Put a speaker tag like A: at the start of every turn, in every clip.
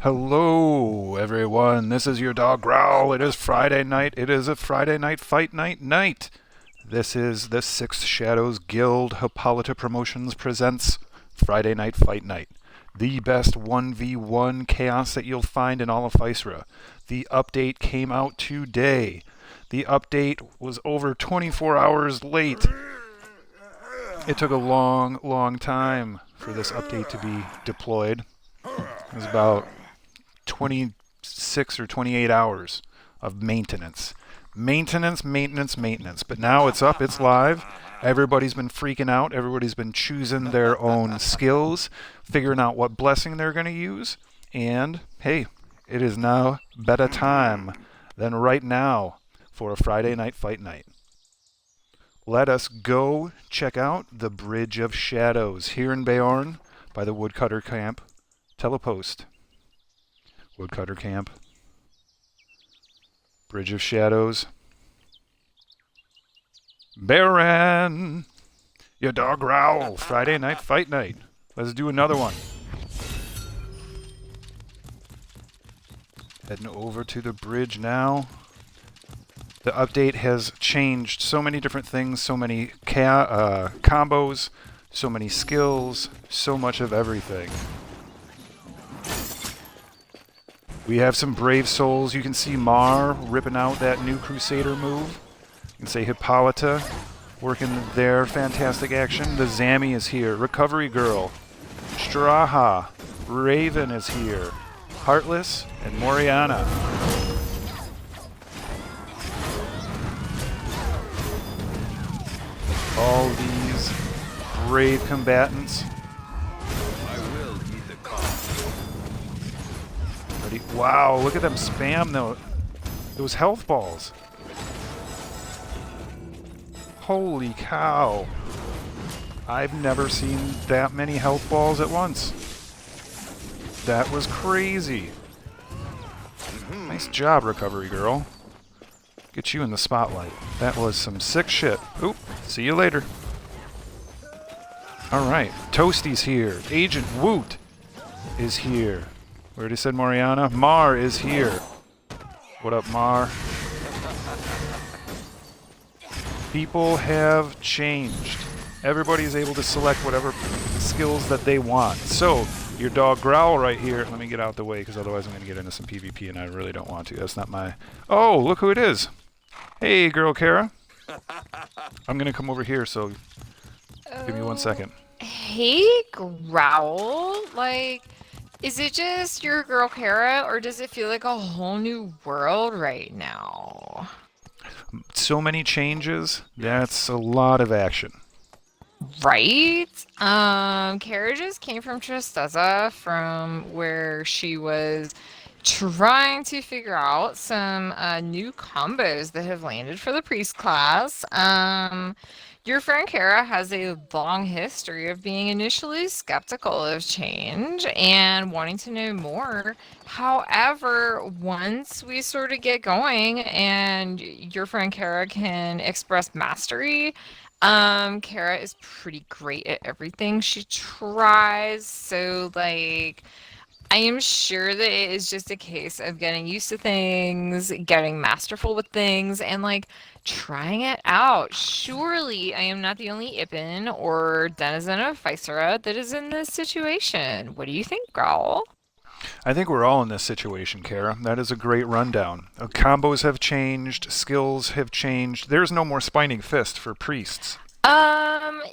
A: Hello, everyone. This is your dog Growl. It is Friday night. It is a Friday night fight night. This is the Six Shadows Guild Hippolyta Promotions presents Friday Night Fight Night. The best 1v1 chaos that you'll find in all of Physe. The update came out today. The update was over 24 hours late. It took a long time for this update to be deployed. It was about 26 or 28 hours of maintenance. Maintenance. But now it's up, it's live. Everybody's been freaking out. Everybody's been choosing their own skills, figuring out what blessing they're going to use. And hey, it is now better time than right now for a Friday night fight night. Let us go check out the Bridge of Shadows here in Bayonne by the Woodcutter Camp. Telepost. Woodcutter Camp. Bridge of Shadows. Baron! Your dog Growl. Friday night fight night. Let's do another one. Heading over to the bridge now. The update has changed so many different things, so many combos, so many skills, so much of everything. We have some brave souls. You can see Mar ripping out that new Crusader move. You can say Hippolyta working their fantastic action. The Zammy is here. Recovery Girl. Straha. Raven is here. Heartless and Moriana. All these brave combatants. Wow, look at them spam those health balls. Holy cow. I've never seen that many health balls at once. That was crazy. Nice job, Recovery Girl. Get you in the spotlight. That was some sick shit. Oop, see you later. Alright, Toasty's here. Agent Woot is here. We already said Moriana. Mar is here. What up, Mar? People have changed. Everybody's able to select whatever skills that they want. So, your dog Growl right here. Let me get out the way, because otherwise I'm going to get into some PvP, and I really don't want to. That's not my... Oh, look who it is. Hey, girl Kara. I'm going to come over here, so give me 1 second.
B: Hey, Growl. Is it just your girl Kara, or does it feel like a whole new world right now?
A: So many changes. That's a lot of action.
B: Right? Kara just came from Tristeza, from where she was trying to figure out some new combos that have landed for the priest class. Your friend Kara has a long history of being initially skeptical of change and wanting to know more. However, once we sort of get going and your friend Kara can express mastery, Kara is pretty great at everything she tries. So, I am sure that it is just a case of getting used to things, getting masterful with things, and trying it out. Surely I am not the only Ippin or denizen of Physe that is in this situation. What do you think, Growl?
A: I think we're all in this situation, Kara. That is a great rundown. Combos have changed, skills have changed. There's no more Spining Fist for priests.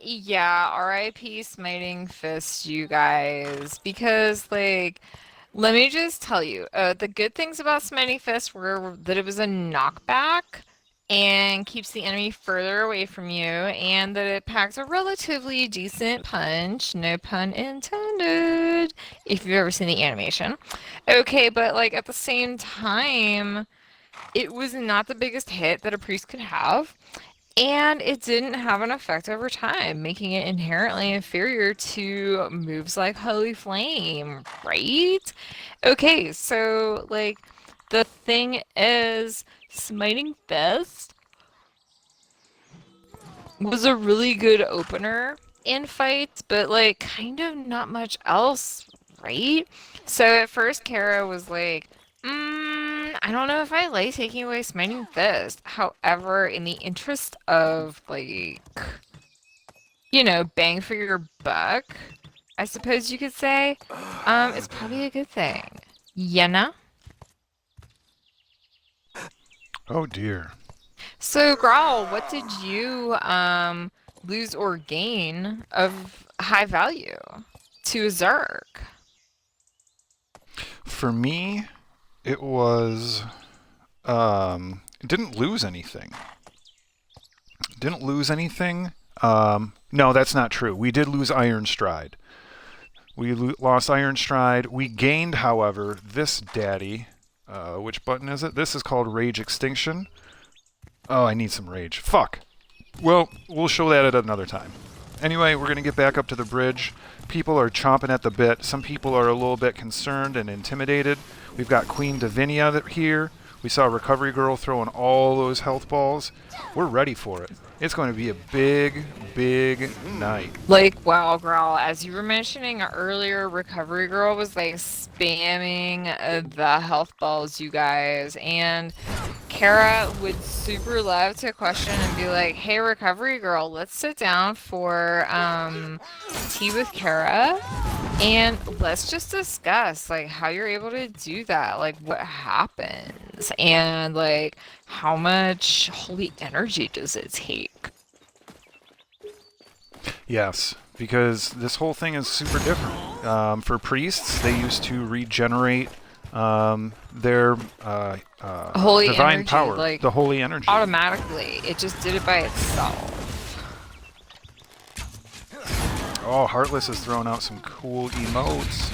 B: Yeah, RIP Smiting Fist, you guys, because let me just tell you, the good things about Smiting Fist were that it was a knockback and keeps the enemy further away from you, and that it packs a relatively decent punch, no pun intended, if you've ever seen the animation. Okay, but at the same time, it was not the biggest hit that a priest could have. And it didn't have an effect over time, making it inherently inferior to moves like Holy Flame, right? Okay, so the thing is, Smiting Fist was a really good opener in fights, but kind of not much else right? So at first, Kara was like, I don't know if I like taking away Smiting Fist. However, in the interest of, like, bang for your buck, I suppose you could say, it's probably a good thing. Yeah.
A: Oh dear.
B: So, Growl, what did you lose or gain of high value to a Zerg?
A: For me, it was it didn't lose anything. Didn't lose anything. No, that's not true. We did lose Iron Stride. We lost Iron Stride. We gained, however, this daddy. Which button is it? This is called Rage Extinction. Oh, I need some rage. Fuck. Well, we'll show that at another time. Anyway, we're going to get back up to the bridge. People are chomping at the bit. Some people are a little bit concerned and intimidated. We've got Queen Davinia here. We saw Recovery Girl throwing all those health balls. We're ready for it. It's going to be a big, big night.
B: Like, wow, Growl, as you were mentioning earlier, Recovery Girl was like spamming the health balls, you guys, and Kara would super love to question and be like, hey, Recovery Girl, let's sit down for tea with Kara and let's just discuss like how you're able to do that, like what happens, and like how much holy energy does it take?
A: Yes, because this whole thing is super different. For priests, they used to regenerate their
B: Holy
A: divine
B: energy,
A: power,
B: like
A: the holy energy.
B: automatically. It just did it by itself.
A: Oh, Heartless is throwing out some cool emotes.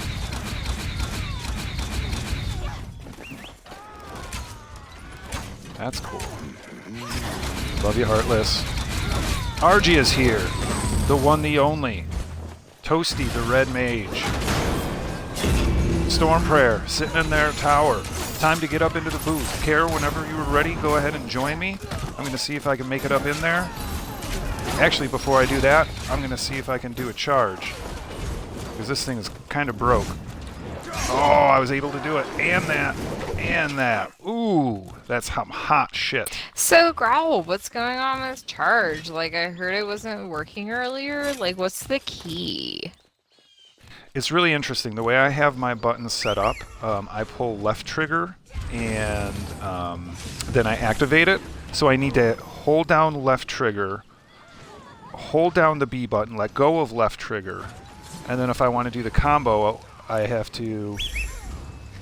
A: That's cool. Love you, Heartless. Argy is here. The one, the only. Toasty, the red mage. Storm Prayer, sitting in their tower. Time to get up into the booth. Kara, whenever you were ready, go ahead and join me. I'm going to see if I can make it up in there. Actually, before I do that, I'm going to see if I can do a charge. Because this thing is kind of broke. Oh, I was able to do it. And that. And that. Ooh, that's some hot shit.
B: So, Growl, what's going on with charge? Like, I heard it wasn't working earlier. Like, what's the key?
A: It's really interesting. The way I have my buttons set up, I pull left trigger and then I activate it. So I need to hold down left trigger, hold down the B button, let go of left trigger, and then if I want to do the combo, I have to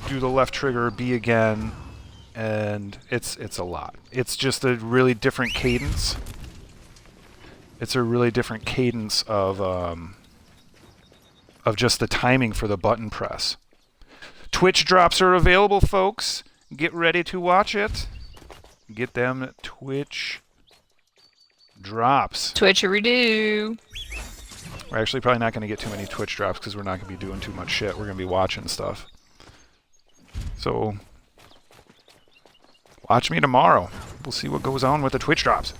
A: do the left trigger, B again, and it's a lot. It's just a really different cadence. It's a really different cadence of just the timing for the button press. Twitch drops are available, folks. Get ready to watch it. Get them Twitch drops.
B: Twitchery-doo.
A: We're actually probably not going to get too many Twitch drops because we're not going to be doing too much shit. We're going to be watching stuff. So, watch me tomorrow. We'll see what goes on with the Twitch drops.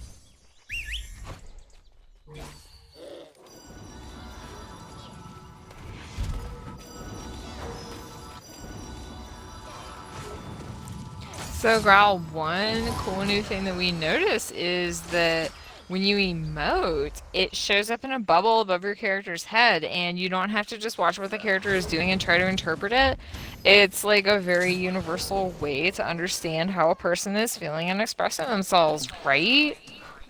B: So, Growl, one cool new thing that we notice is that when you emote, it shows up in a bubble above your character's head, and you don't have to just watch what the character is doing and try to interpret it. It's like a very universal way to understand how a person is feeling and expressing themselves, right?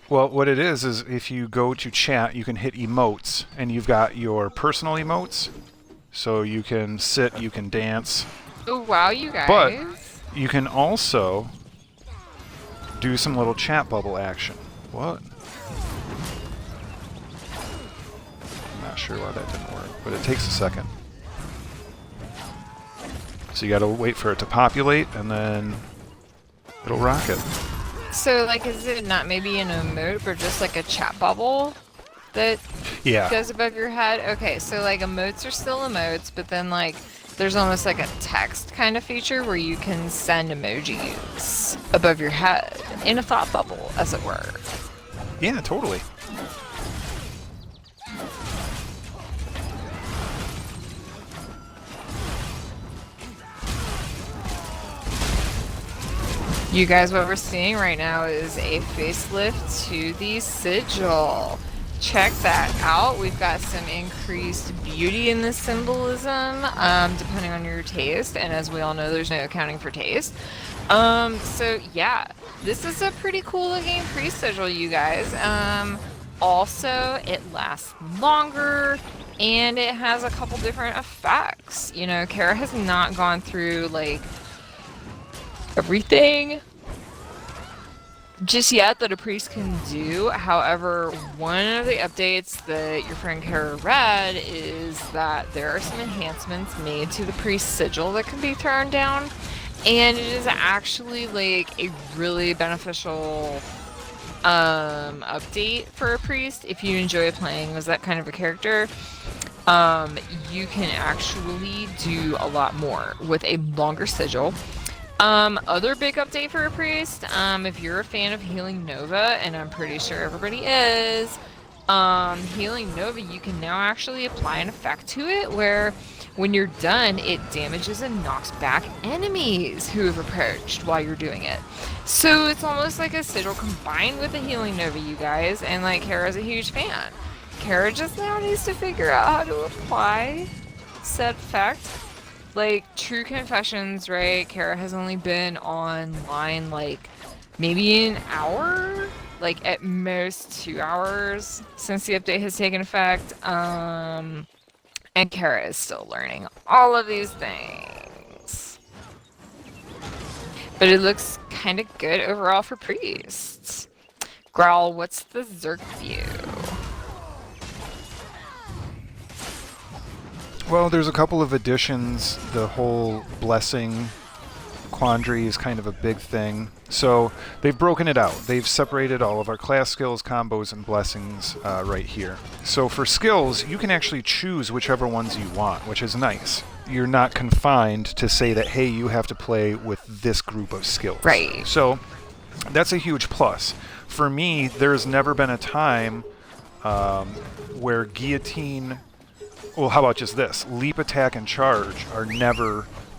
A: Well, what it is if you go to chat, you can hit emotes, and you've got your personal emotes. So you can sit, you can dance.
B: Oh, wow, you guys.
A: But you can also do some little chat bubble action. What? I'm not sure why that didn't work, but it takes a second. So you gotta wait for it to populate, and then it'll rock it.
B: So, like, is it not maybe an emote, but just like a chat bubble that goes above your head? Okay, so like emotes are still emotes, but then like there's almost like a text kind of feature where you can send emojis above your head in a thought bubble, as it were.
A: Yeah, totally.
B: You guys, what we're seeing right now is a facelift to the sigil. Check that out. We've got some increased beauty in the symbolism, depending on your taste. And as we all know, there's no accounting for taste. So yeah, this is a pretty cool looking priest sigil, you guys. Also, it lasts longer and it has a couple different effects. You know, Kara has not gone through like everything just yet that a priest can do. However, one of the updates that your friend Kara read is that there are some enhancements made to the priest sigil that can be thrown down, and it is actually like a really beneficial update for a priest if you enjoy playing as that kind of a character. You can actually do a lot more with a longer sigil. Other big update for a priest, if you're a fan of Healing Nova, and I'm pretty sure everybody is, Healing Nova, you can now actually apply an effect to it where when you're done, it damages and knocks back enemies who have approached while you're doing it. So it's almost like a sigil combined with a Healing Nova, you guys, and like Kara's a huge fan. Kara just now needs to figure out how to apply said effect. Like, true confessions, right? Kara has only been online, like, maybe an hour? Like, at most 2 hours since the update has taken effect. And Kara is still learning all of these things. But it looks kind of good overall for priests. Growl, what's the Zerk view?
A: Well, there's a couple of additions. The whole blessing quandary is kind of a big thing. So they've broken it out. They've separated all of our class skills, combos, and blessings right here. So for skills, you can actually choose whichever ones you want, which is nice. You're not confined to say that, hey, you have to play with this group of skills.
B: Right.
A: So that's a huge plus. For me, there's never been a time where guillotine... Well, how about just this? Leap, attack, and charge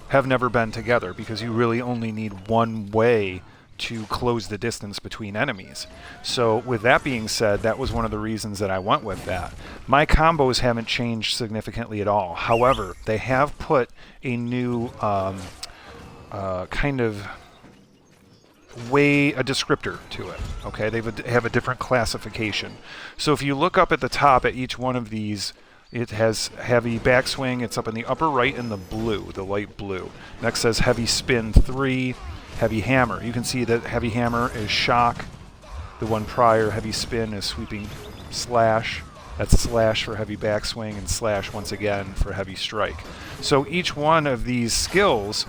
A: have never been together because you really only need one way to close the distance between enemies. So with that being said, that was one of the reasons that I went with that. My combos haven't changed significantly at all. However, they have put a new kind of a descriptor to it. Okay, they have a different classification. So if you look up at the top at each one of these, it has heavy backswing. It's up in the upper right in the blue, the light blue. Next says heavy spin 3, heavy hammer. You can see that heavy hammer is shock. The one prior, heavy spin, is sweeping slash. That's slash for heavy backswing and slash once again for heavy strike. So each one of these skills,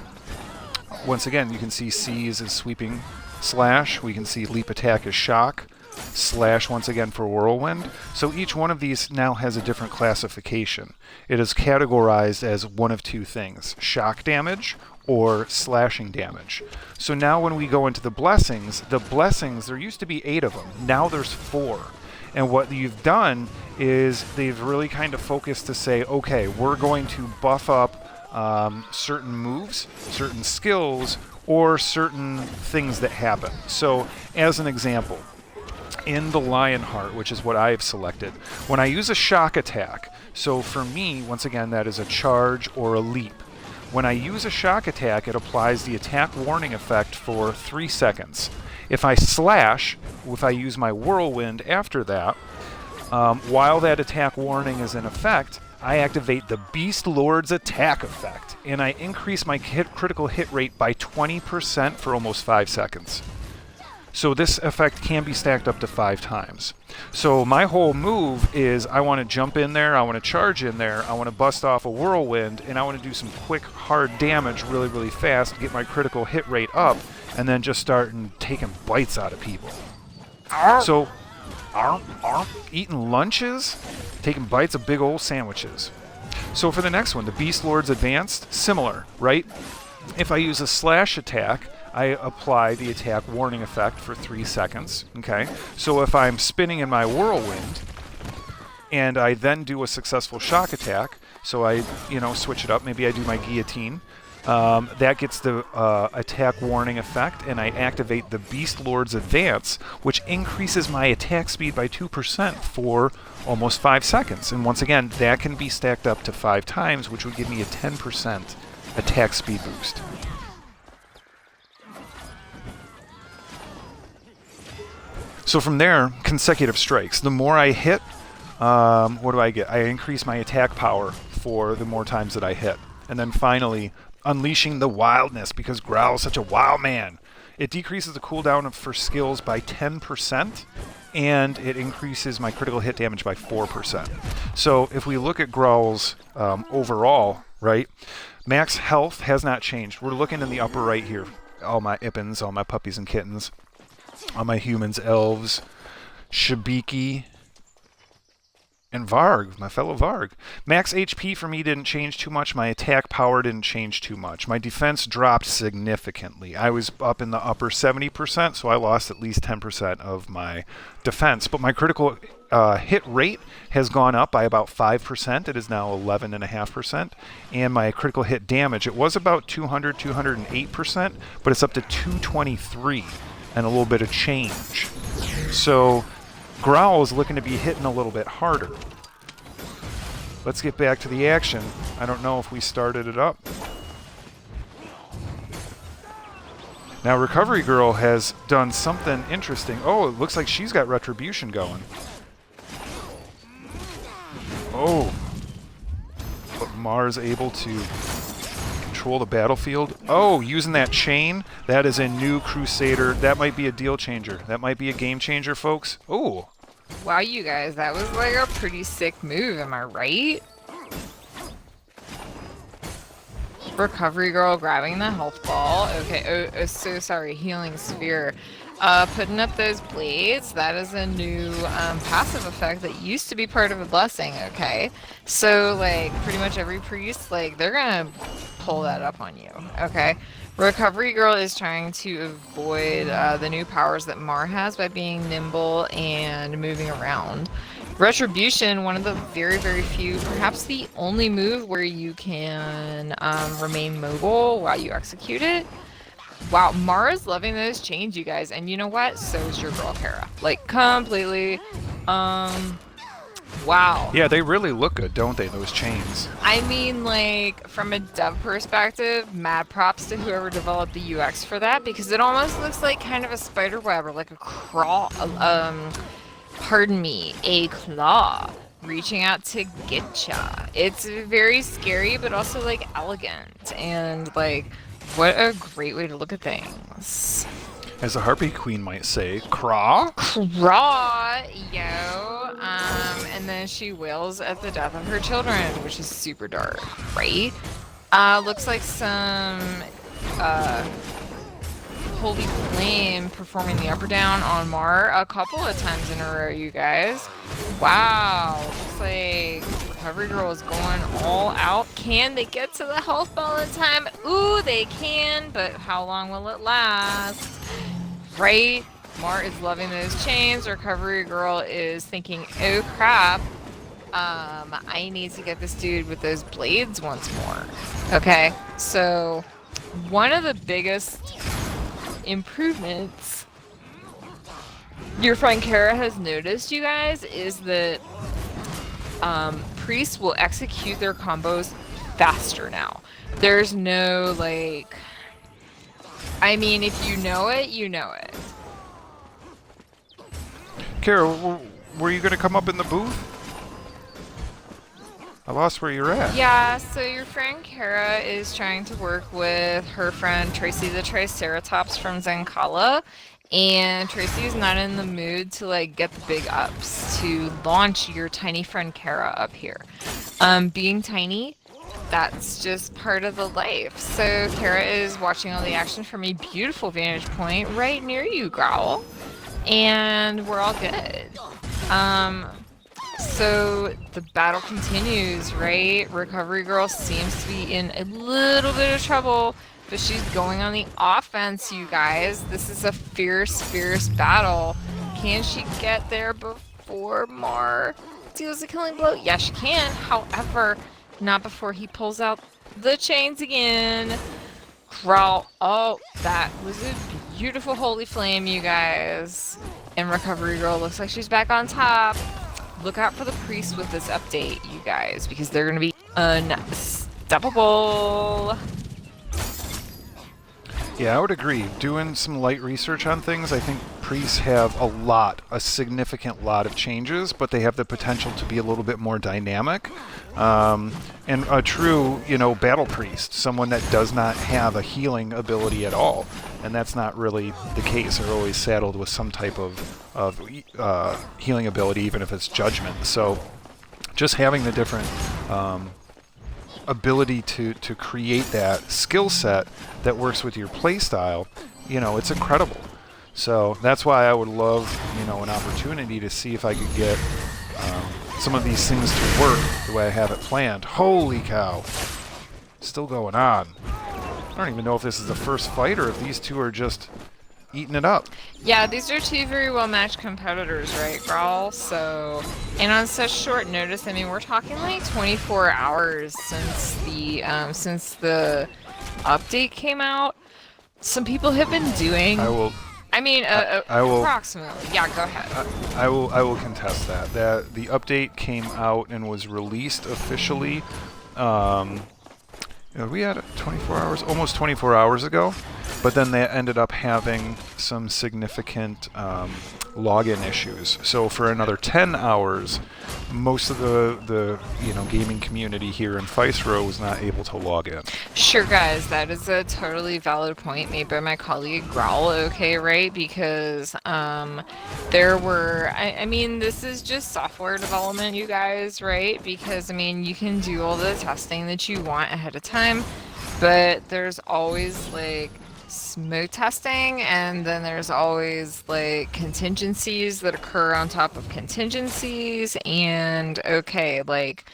A: once again, you can see C's is sweeping slash. We can see leap attack is shock. Slash once again for whirlwind. So each one of these now has a different classification. It is categorized as one of two things: shock damage or slashing damage. So now when we go into the blessings, there used to be 8 of them. Now there's 4. And what you've done is they've really kind of focused to say, okay, we're going to buff up certain moves, certain skills, or certain things that happen. So as an example, in the Lionheart, which is what I've selected, when I use a shock attack, so for me, once again, that is a charge or a leap. When I use a shock attack, it applies the attack warning effect for 3 seconds. If I slash, if I use my whirlwind after that, while that attack warning is in effect, I activate the Beast Lord's attack effect, and I increase my critical hit rate by 20% for almost 5 seconds. So this effect can be stacked up to 5 times. So my whole move is I want to jump in there, I want to charge in there, I want to bust off a whirlwind, and I want to do some quick, hard damage really, really fast, get my critical hit rate up, and then just start taking bites out of people. So, eating lunches, taking bites of big old sandwiches. So for the next one, the Beast Lord's Advanced, similar, right? If I use a slash attack, I apply the attack warning effect for 3 seconds, okay? So if I'm spinning in my whirlwind, and I then do a successful shock attack, so I, switch it up, maybe I do my guillotine, That gets the attack warning effect, and I activate the Beast Lord's Advance, which increases my attack speed by 2% for almost 5 seconds. And once again, that can be stacked up to 5 times, which would give me a 10% attack speed boost. So from there, consecutive strikes. The more I hit, what do I get? I increase my attack power for the more times that I hit. And then finally, unleashing the wildness, because Growl is such a wild man. It decreases the cooldown for skills by 10%, and it increases my critical hit damage by 4%. So if we look at Growl's overall, right, max health has not changed. We're looking in the upper right here. All my Ippins, all my puppies and kittens, all my humans, elves, Shabiki, and Varg, my fellow Varg. Max HP for me didn't change too much. My attack power didn't change too much. My defense dropped significantly. I was up in the upper 70%, so I lost at least 10% of my defense. But my critical hit rate has gone up by about 5%. It is now 11.5%. And my critical hit damage, it was about 200, 208%, but it's up to 223 and a little bit of change. So Growl is looking to be hitting a little bit harder. Let's get back to the action. I don't know if we started it up. Now Recovery Girl has done something interesting. Oh, it looks like she's got Retribution going. Oh. But Mars able to control the battlefield. Oh, using that chain. That is a new Crusader. That might be a deal changer. That might be a game changer, folks. Oh.
B: Wow, you guys, that was like a pretty sick move, am I right? Recovery Girl grabbing the health ball. Okay, oh, so sorry, Healing Sphere. Putting up those blades, that is a new passive effect that used to be part of a blessing, okay? So, like, pretty much every priest, like, they're gonna pull that up on you, okay? Recovery Girl is trying to avoid the new powers that Mar has by being nimble and moving around. Retribution, one of the very, very few, perhaps the only move where you can remain mobile while you execute it. Wow, Mara's loving those chains, you guys. And you know what? So is your girl, Kara. Like, completely. Wow.
A: Yeah, they really look good, don't they, those chains?
B: I mean, like, from a dev perspective, mad props to whoever developed the UX for that, because it almost looks like kind of a spider web or like a crawl, pardon me, a claw reaching out to get ya. It's very scary, but also, like, elegant. And, like, what a great way to look at things.
A: As a Harpy Queen might say, craw?
B: Craw, yo. And then she wails at the death of her children, which is super dark, right? Looks like some Holy Flame performing the up or down on Mar a couple of times in a row, you guys. Wow, looks like Recovery Girl is going all out. Can they get to the health ball in time? Ooh, they can, but how long will it last? Right? Mar is loving those chains. Recovery Girl is thinking, oh crap, I need to get this dude with those blades once more. Okay, so one of the biggest improvements your friend Kara has noticed, you guys, is that priests will execute their combos faster now. There's no, like, I mean, if you know it, you know it.
A: Kara, were you going to come up in the booth? I lost where you're at.
B: Yeah, so your friend Kara is trying to work with her friend Tracy the Triceratops from Zenkala, and Tracy's not in the mood to, like, get the big ups to launch your tiny friend Kara up here. Being tiny, that's just part of the life. So Kara is watching all the action from a beautiful vantage point right near you, Growl, and we're all good. So the battle continues, right? Recovery Girl seems to be in a little bit of trouble, but she's going on the offense, you guys. This is a fierce, fierce battle. Can she get there before Mar deals a killing blow? Yeah, she can. However, not before he pulls out the chains again. Growl. Oh, that was a beautiful holy flame, you guys. And Recovery Girl looks like she's back on top. Look out for the priest with this update, you guys, because they're going to be unstoppable.
A: Yeah, I would agree. Doing some light research on things, I think priests have a significant lot of changes, but they have the potential to be a little bit more dynamic. And a true, battle priest, someone that does not have a healing ability at all, and that's not really the case. They're always saddled with some type of healing ability, even if it's judgment. So just having the different ability to create that skill set that works with your playstyle, it's incredible. So that's why I would love, an opportunity to see if I could get some of these things to work the way I have it planned. Holy cow. Still going on. I don't even know if this is the first fight or if these two are just eating it up.
B: Yeah, these are two very well-matched competitors, right, Grawl? So, and on such short notice, I mean, we're talking like 24 hours since the update came out. Some people have been doing.
A: I will
B: approximately. Yeah, go ahead.
A: I will contest that. That the update came out and was released officially. We had it 24 hours, almost 24 hours ago, but then they ended up having some significant login issues. So for another 10 hours, most of the gaming community here in Physe was not able to log in.
B: Sure, guys, that is a totally valid point made by my colleague Growl, okay, right? Because there were, I mean, this is just software development, you guys, right? Because, I mean, you can do all the testing that you want ahead of time, but there's always, like, smoke testing, and then there's always like contingencies that occur on top of contingencies, and okay, like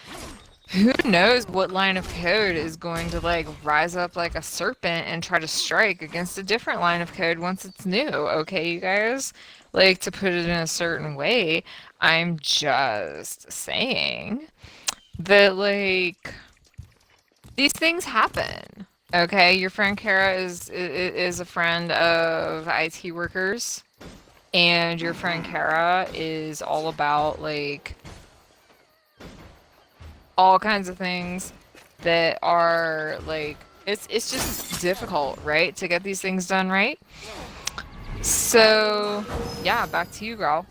B: who knows what line of code is going to like rise up like a serpent and try to strike against a different line of code once it's new, okay, you guys? Like, to put it in a certain way, I'm just saying that like these things happen. Okay, your friend Kara is a friend of IT workers, and your friend Kara is all about like all kinds of things that are like it's just difficult, right, to get these things done right. So yeah, back to you, Growl.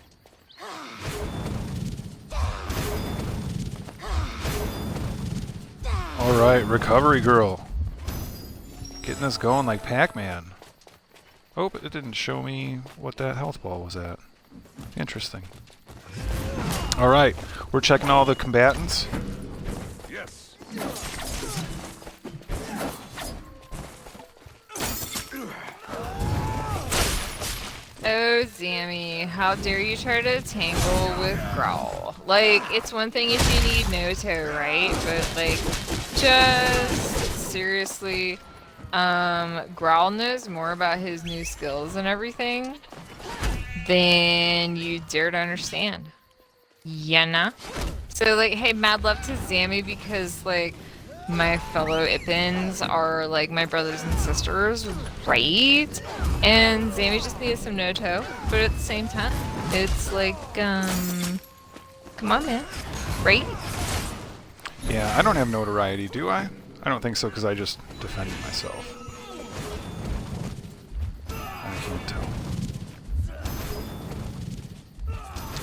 A: All right, Recovery Girl. Getting us going like Pac-Man. Oh, but it didn't show me what that health ball was at. Interesting. All right, we're checking all the combatants.
C: Yes.
B: Oh, Zammy, how dare you try to tangle with Growl? Like, it's one thing if you need Noto, right? But, like, just seriously, Growl knows more about his new skills and everything than you dare to understand. Yeah, nah? So, like, hey, mad love to Zammy because, like, my fellow Ippins are like my brothers and sisters, right? And Zammy just needed some Noto, but at the same time, it's like, come on, man, right?
A: Yeah, I don't have notoriety, do I? I don't think so, because I just defended myself. I can't tell.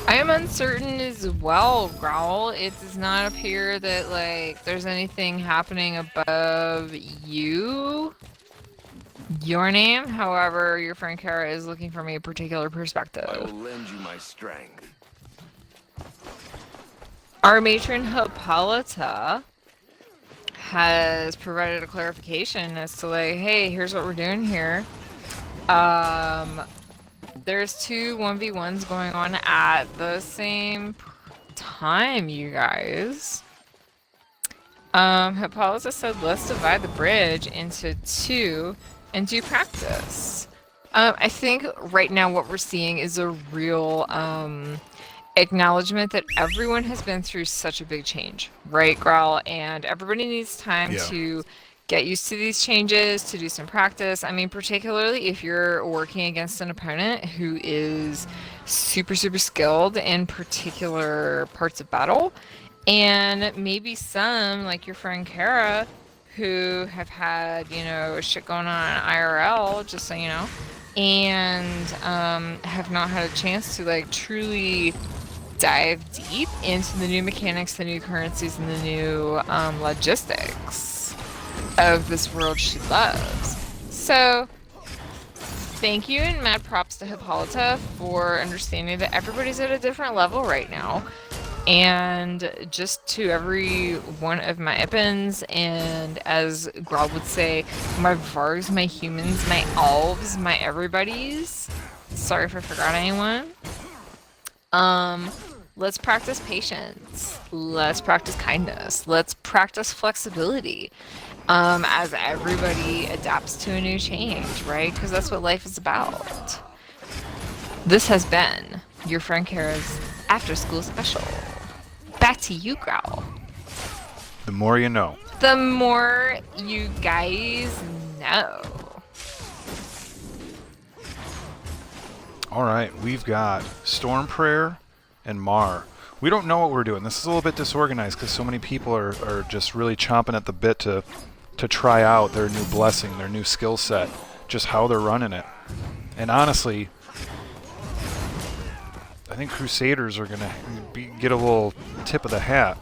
B: I am uncertain as well, Growl. It does not appear that, like, there's anything happening above you. Your name, however, your friend Kara is looking from a particular perspective.
C: I will lend you my strength.
B: Our matron Hippolyta has provided a clarification as to, like, hey, here's what we're doing here. There's two 1v1s going on at the same time, you guys. Hippolyta said, let's divide the bridge into two and do practice. I think right now what we're seeing is a real acknowledgement that everyone has been through such a big change, right, Growl? And everybody needs time
A: Yeah.
B: to get used to these changes, to do some practice. I mean, particularly if you're working against an opponent who is super, super skilled in particular parts of battle. And maybe some, like your friend Kara, who have had, shit going on IRL, just so you know, and have not had a chance to like truly dive deep into the new mechanics, the new currencies, and the new logistics of this world she loves. So, thank you and mad props to Hippolyta for understanding that everybody's at a different level right now. And just to every one of my Ippins, and as Growl would say, my Vargs, my humans, my elves, my everybody's. Sorry if I forgot anyone. Let's practice patience. Let's practice kindness. Let's practice flexibility. As everybody adapts to a new change, right? Because that's what life is about. This has been your friend Kara's after school special. Back to you, Growl.
A: The more you know.
B: The more you guys know.
A: All right, we've got Storm Prayer and Mar. We don't know what we're doing. This is a little bit disorganized because so many people are just really chomping at the bit to try out their new blessing, their new skill set, just how they're running it. And honestly, I think Crusaders are going to get a little tip of the hat.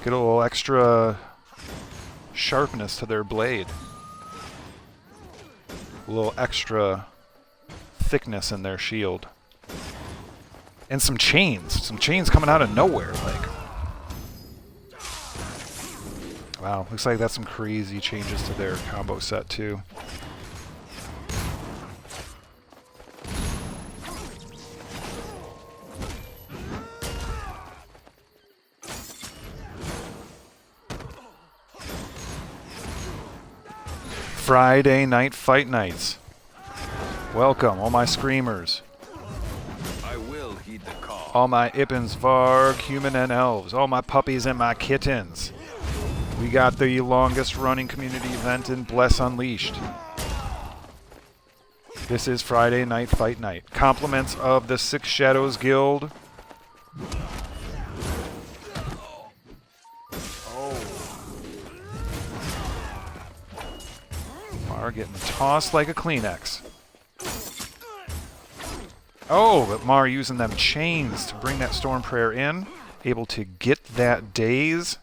A: Get a little extra sharpness to their blade. A little extra thickness in their shield. And some chains coming out of nowhere, like. Wow, looks like that's some crazy changes to their combo set too. Friday night fight nights. Welcome, all my screamers.
C: I will heed the call.
A: All my Ippins, Varg, human and elves. All my puppies and my kittens. We got the longest running community event in Bless Unleashed. This is Friday night fight night. Compliments of the Six Shadows Guild. Mar getting tossed like a Kleenex. Oh, but Mar using them chains to bring that Storm Prayer in. Able to get that daze.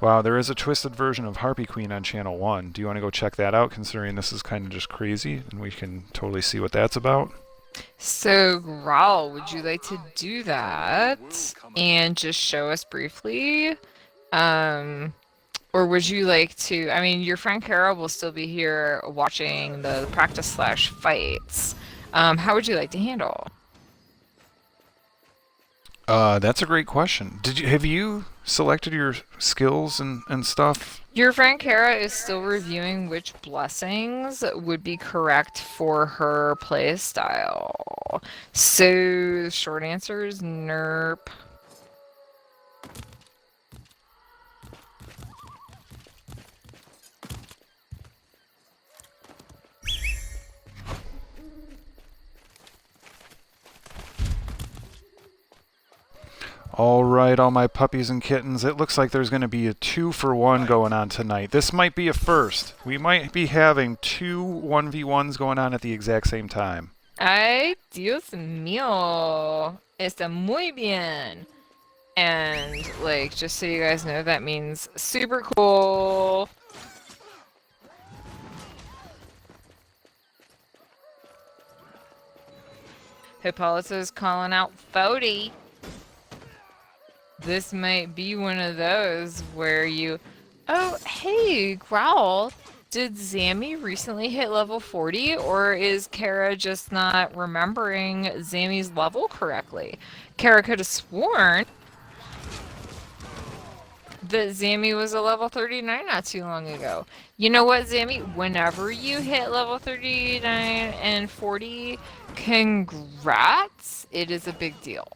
A: Wow, there is a twisted version of Harpy Queen on Channel 1. Do you want to go check that out, considering this is kind of just crazy, and we can totally see what that's about?
B: So, Growl, would you like to do that and just show us briefly? Or would you like to, I mean, your friend Kara will still be here watching the practice/fights. How would you like to handle?
A: That's a great question. Have you selected your skills and stuff?
B: Your friend Kara is still reviewing which blessings would be correct for her play style. So, the short answer is NERP.
A: All right, all my puppies and kittens. It looks like there's going to be a 2-for-1 going on tonight. This might be a first. We might be having 2 1v1s going on at the exact same time.
B: Ay, Dios mío. Está muy bien. And, like, just so you guys know, that means super cool. Hippolyta's calling out Fody. This might be one of those where you... Oh, hey, Growl. Did Zammy recently hit level 40, or is Kara just not remembering Zammy's level correctly? Kara could have sworn that Zammy was a level 39 not too long ago. You know what, Zammy? Whenever you hit level 39 and 40, congrats. It is a big deal.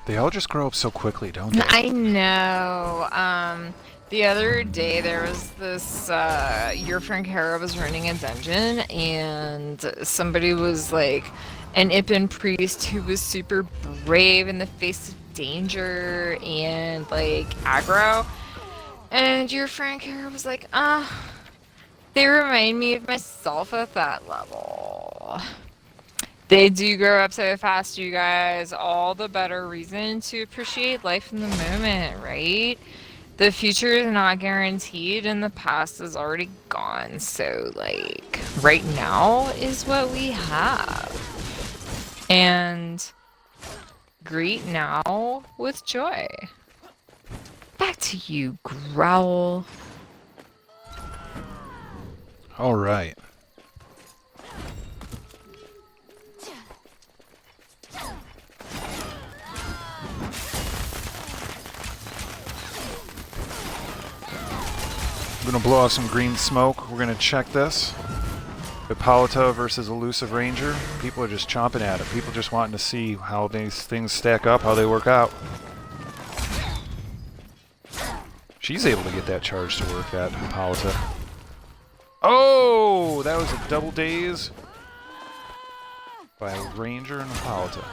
A: They all just grow up so quickly, don't they?
B: I know. The other day there was this, your friend Kara was running a dungeon and somebody was like an Ippen priest who was super brave in the face of danger and like aggro. And your friend Kara was like, they remind me of myself at that level. They do grow up so fast, you guys. All the better reason to appreciate life in the moment, right? The future is not guaranteed and the past is already gone. So, like, right now is what we have. And greet now with joy. Back to you, Growl.
A: All right. I'm gonna blow off some green smoke. We're gonna check this. Hippolyta versus Elusive Ranger. People are just chomping at it. People just wanting to see how these things stack up, how they work out. She's able to get that charge to work, that Hippolyta. Oh, that was a double daze by Ranger and Hippolyta.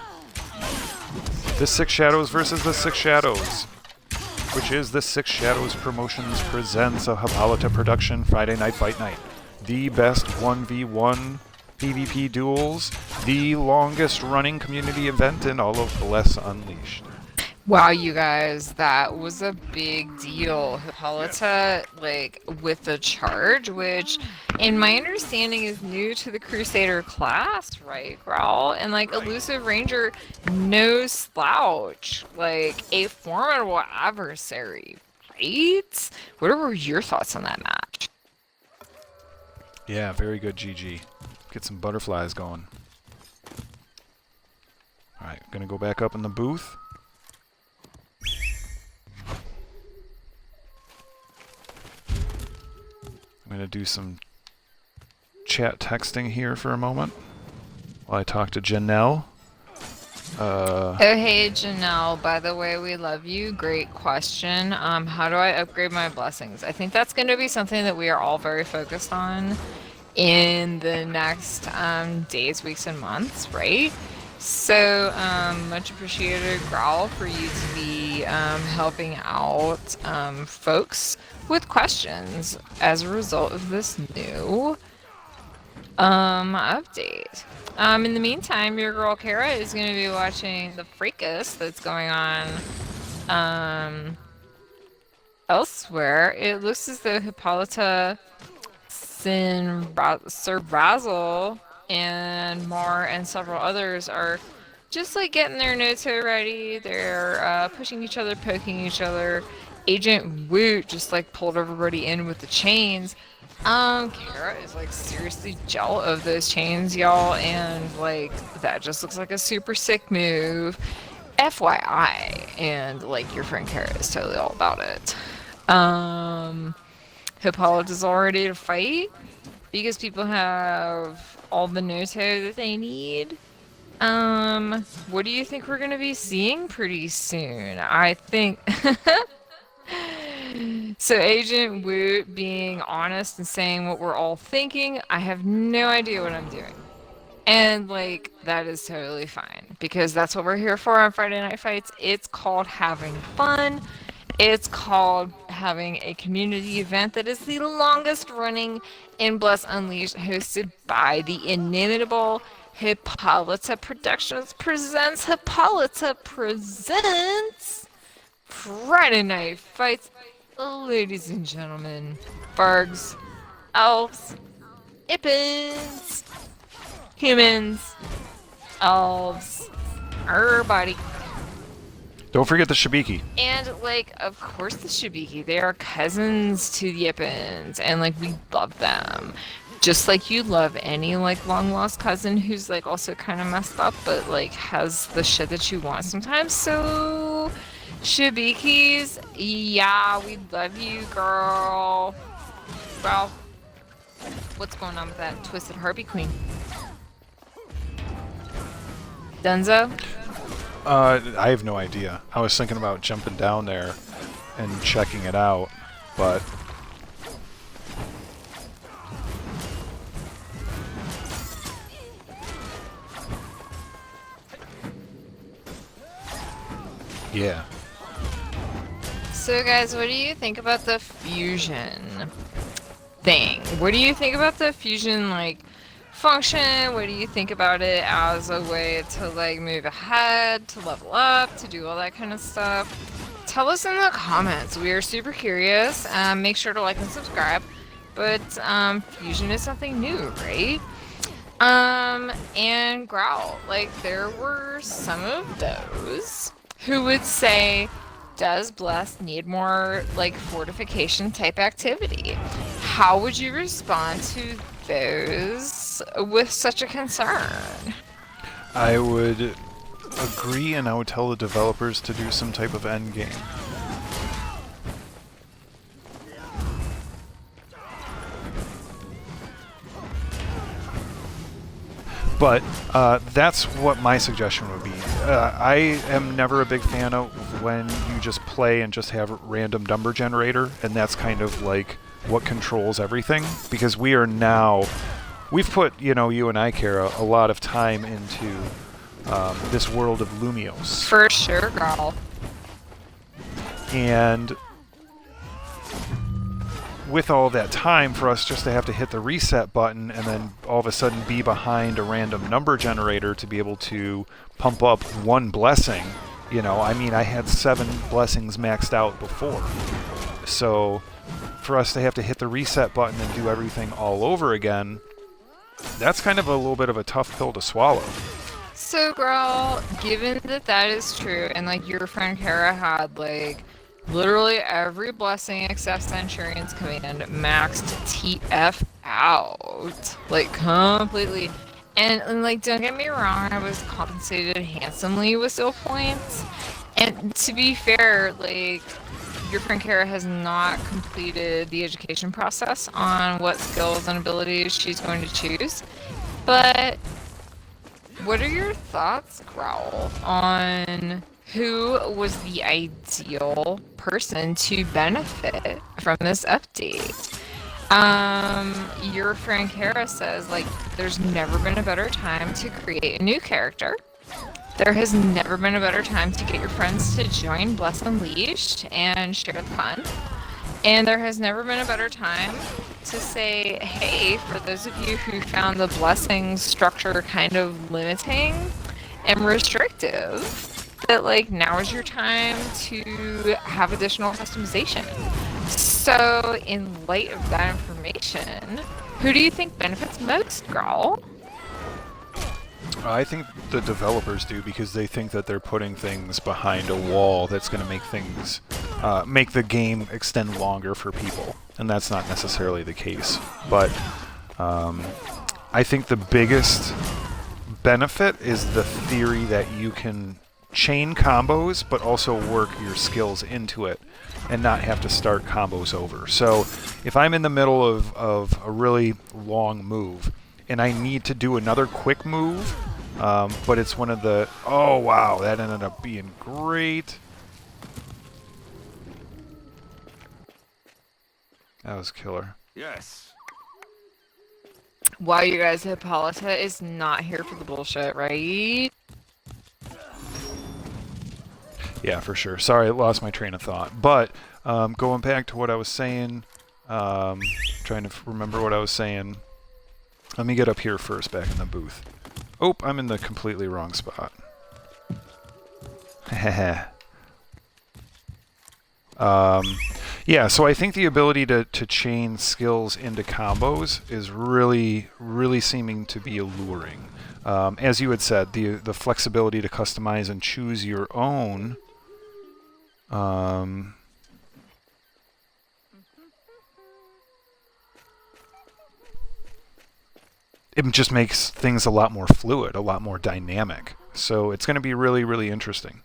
A: The Six Shadows versus the Six Shadows, which is the Six Shadows Promotions presents a Hippolyta production Friday Night Fight Night. The best 1v1 PvP duels, the longest running community event in all of Bless Unleashed.
B: Wow, you guys, that was a big deal. Hippolyta, like, with the charge, which, in my understanding, is new to the Crusader class, right, Growl? And, like, Elusive Ranger, no slouch. Like, a formidable adversary, right? What were your thoughts on that match?
A: Yeah, very good, GG. Get some butterflies going. Alright, gonna go back up in the booth. I'm going to do some chat texting here for a moment while I talk to Janelle.
B: Oh, hey, Janelle. By the way, we love you. Great question. How do I upgrade my blessings? I think that's going to be something that we are all very focused on in the next days, weeks, and months, right? So, much appreciated, Growl, for you to be helping out folks with questions as a result of this new update. In the meantime, your girl Kara is going to be watching the fracas that's going on elsewhere. It looks as though Hippolyta, Sir Razzle, and Mar and several others are just like getting their no-toe ready. They're pushing each other, poking each other. Agent Woot just like pulled everybody in with the chains. Kara is like seriously jealous of those chains, y'all, and like that just looks like a super sick move. FYI, and like your friend Kara is totally all about it. Hippolyta's all ready to fight because people have all the no-toe that they need. What do you think we're gonna be seeing pretty soon? I think so Agent Woot being honest and saying what we're all thinking, I have no idea what I'm doing. And like that is totally fine because that's what we're here for on Friday Night Fights. It's called having fun. It's called having a community event that is the longest running in Bless Unleashed, hosted by the inimitable Hippolyta Productions presents Hippolyta Presents Friday Night Fights. Ladies and gentlemen, Bargs, Elves, Ippins, humans, elves, everybody.
A: Don't forget the Shibiki.
B: And, like, of course the Shibiki. They are cousins to the Yippins, and, like, we love them. Just like you love any, like, long-lost cousin who's, like, also kind of messed up, but, like, has the shit that you want sometimes. So, Shabikis, yeah, we love you, girl. Well, what's going on with that Twisted Harpy Queen? Dunzo?
A: I have no idea. I was thinking about jumping down there and checking it out, but yeah.
B: So guys, what do you think about the fusion thing? What do you think about the fusion, like, function? What do you think about it as a way to, like, move ahead, to level up, to do all that kind of stuff? Tell us in the comments. We are super curious. Make sure to like and subscribe. But fusion is something new, right? And Growl, like, there were some of those who would say, does Bless need more, like, fortification type activity? How would you respond to those with such a concern?
A: I would agree, and I would tell the developers to do some type of end game. But that's what my suggestion would be. I am never a big fan of when you just play and just have a random number generator, and that's kind of like what controls everything. Because we are now, we've put, you know, you and I, Kara, a lot of time into this world of Lumios.
B: For sure, girl.
A: And with all that time, for us just to have to hit the reset button and then all of a sudden be behind a random number generator to be able to pump up one blessing, you know, I mean, I had 7 blessings maxed out before. So for us to have to hit the reset button and do everything all over again, that's kind of a little bit of a tough pill to swallow.
B: So, girl, given that that is true, and like your friend Kara had like literally every blessing except Centurion's Command maxed TF out, like completely. And like, don't get me wrong, I was compensated handsomely with skill points. And to be fair, like, your friend Kara has not completed the education process on what skills and abilities she's going to choose. But what are your thoughts, Growl, on who was the ideal person to benefit from this update? Your friend Kara says, like, there's never been a better time to create a new character. There has never been a better time to get your friends to join Bless Unleashed and share the fun. And there has never been a better time to say, hey, for those of you who found the blessing structure kind of limiting and restrictive, that, like, now is your time to have additional customization. So, in light of that information, who do you think benefits most, Growl?
A: I think the developers do, because they think that they're putting things behind a wall that's going to make things, make the game extend longer for people, and that's not necessarily the case. But I think the biggest benefit is the theory that you can chain combos, but also work your skills into it and not have to start combos over. So if I'm in the middle of a really long move and I need to do another quick move, but it's one of the... Oh, wow, that ended up being great. That was killer.
C: Yes.
B: Wow, you guys, Hippolyta is not here for the bullshit, right?
A: Yeah, for sure. Sorry, I lost my train of thought. But going back to what I was saying, trying to remember what I was saying. Let me get up here first, back in the booth. Oh, I'm in the completely wrong spot. Yeah, so I think the ability to chain skills into combos is really, really seeming to be alluring. As you had said, the flexibility to customize and choose your own. It just makes things a lot more fluid, a lot more dynamic. So it's going to be really, really interesting.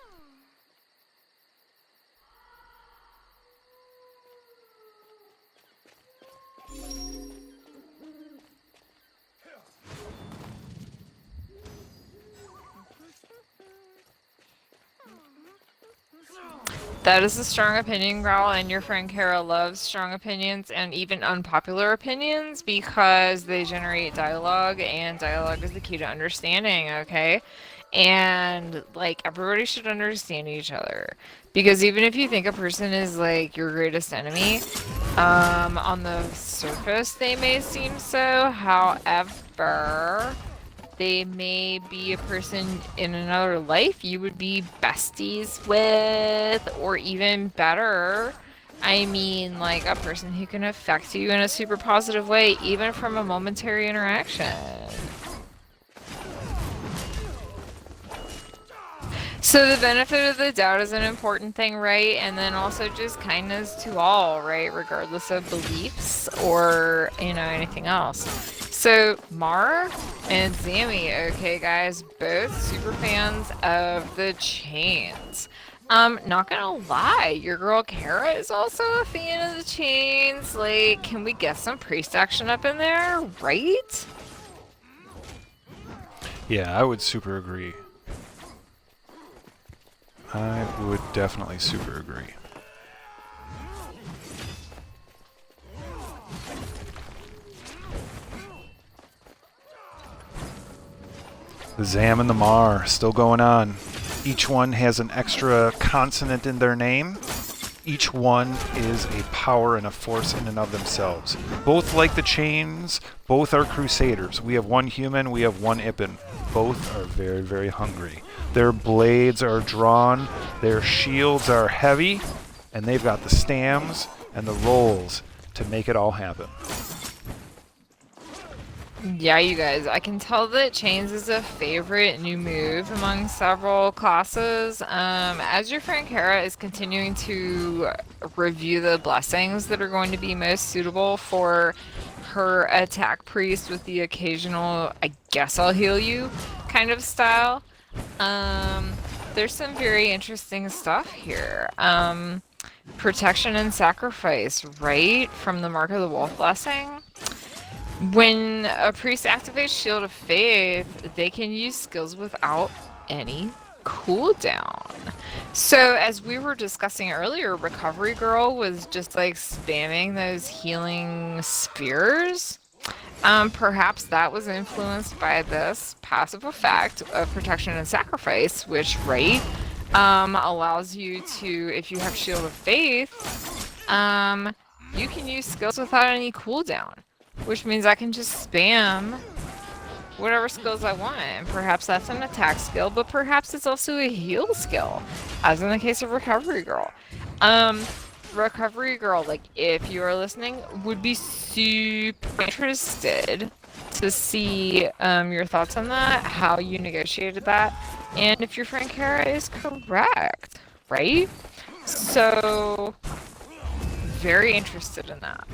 B: That is a strong opinion, Growl, and your friend Kara loves strong opinions and even unpopular opinions because they generate dialogue, and dialogue is the key to understanding, okay? And, like, everybody should understand each other. Because even if you think a person is, like, your greatest enemy, on the surface they may seem so, however, they may be a person in another life you would be besties with, or even better. I mean, like a person who can affect you in a super positive way, even from a momentary interaction. So the benefit of the doubt is an important thing, right? And then also just kindness to all, right? Regardless of beliefs or, anything else. So Mar and Zami, okay guys, both super fans of the chains. Not gonna lie, your girl Kara is also a fan of the chains. Like, can we get some priest action up in there, right?
A: Yeah, I would super agree. I would definitely super agree. The Zam and the Mar still going on. Each one has an extra consonant in their name. Each one is a power and a force in and of themselves. Both like the chains, both are crusaders. We have one human, we have one Ippen. Both are very, very hungry. Their blades are drawn, their shields are heavy, and they've got the stams and the rolls to make it all happen.
B: Yeah, you guys, I can tell that Chains is a favorite new move among several classes. As your friend Kara is continuing to review the blessings that are going to be most suitable for her attack priest with the occasional, I guess I'll heal you kind of style, there's some very interesting stuff here. Protection and sacrifice, right? From the Mark of the Wolf blessing. When a priest activates Shield of Faith, they can use skills without any cooldown. So as we were discussing earlier, Recovery Girl was just like spamming those healing spears. Perhaps that was influenced by this passive effect of Protection and Sacrifice, which, right, allows you to, if you have Shield of Faith, you can use skills without any cooldown. Which means I can just spam whatever skills I want. And perhaps that's an attack skill, but perhaps it's also a heal skill, as in the case of Recovery Girl. Recovery Girl, like, if you are listening, would be super interested to see your thoughts on that, how you negotiated that, and if your friend Kara is correct, right? So, very interested in that.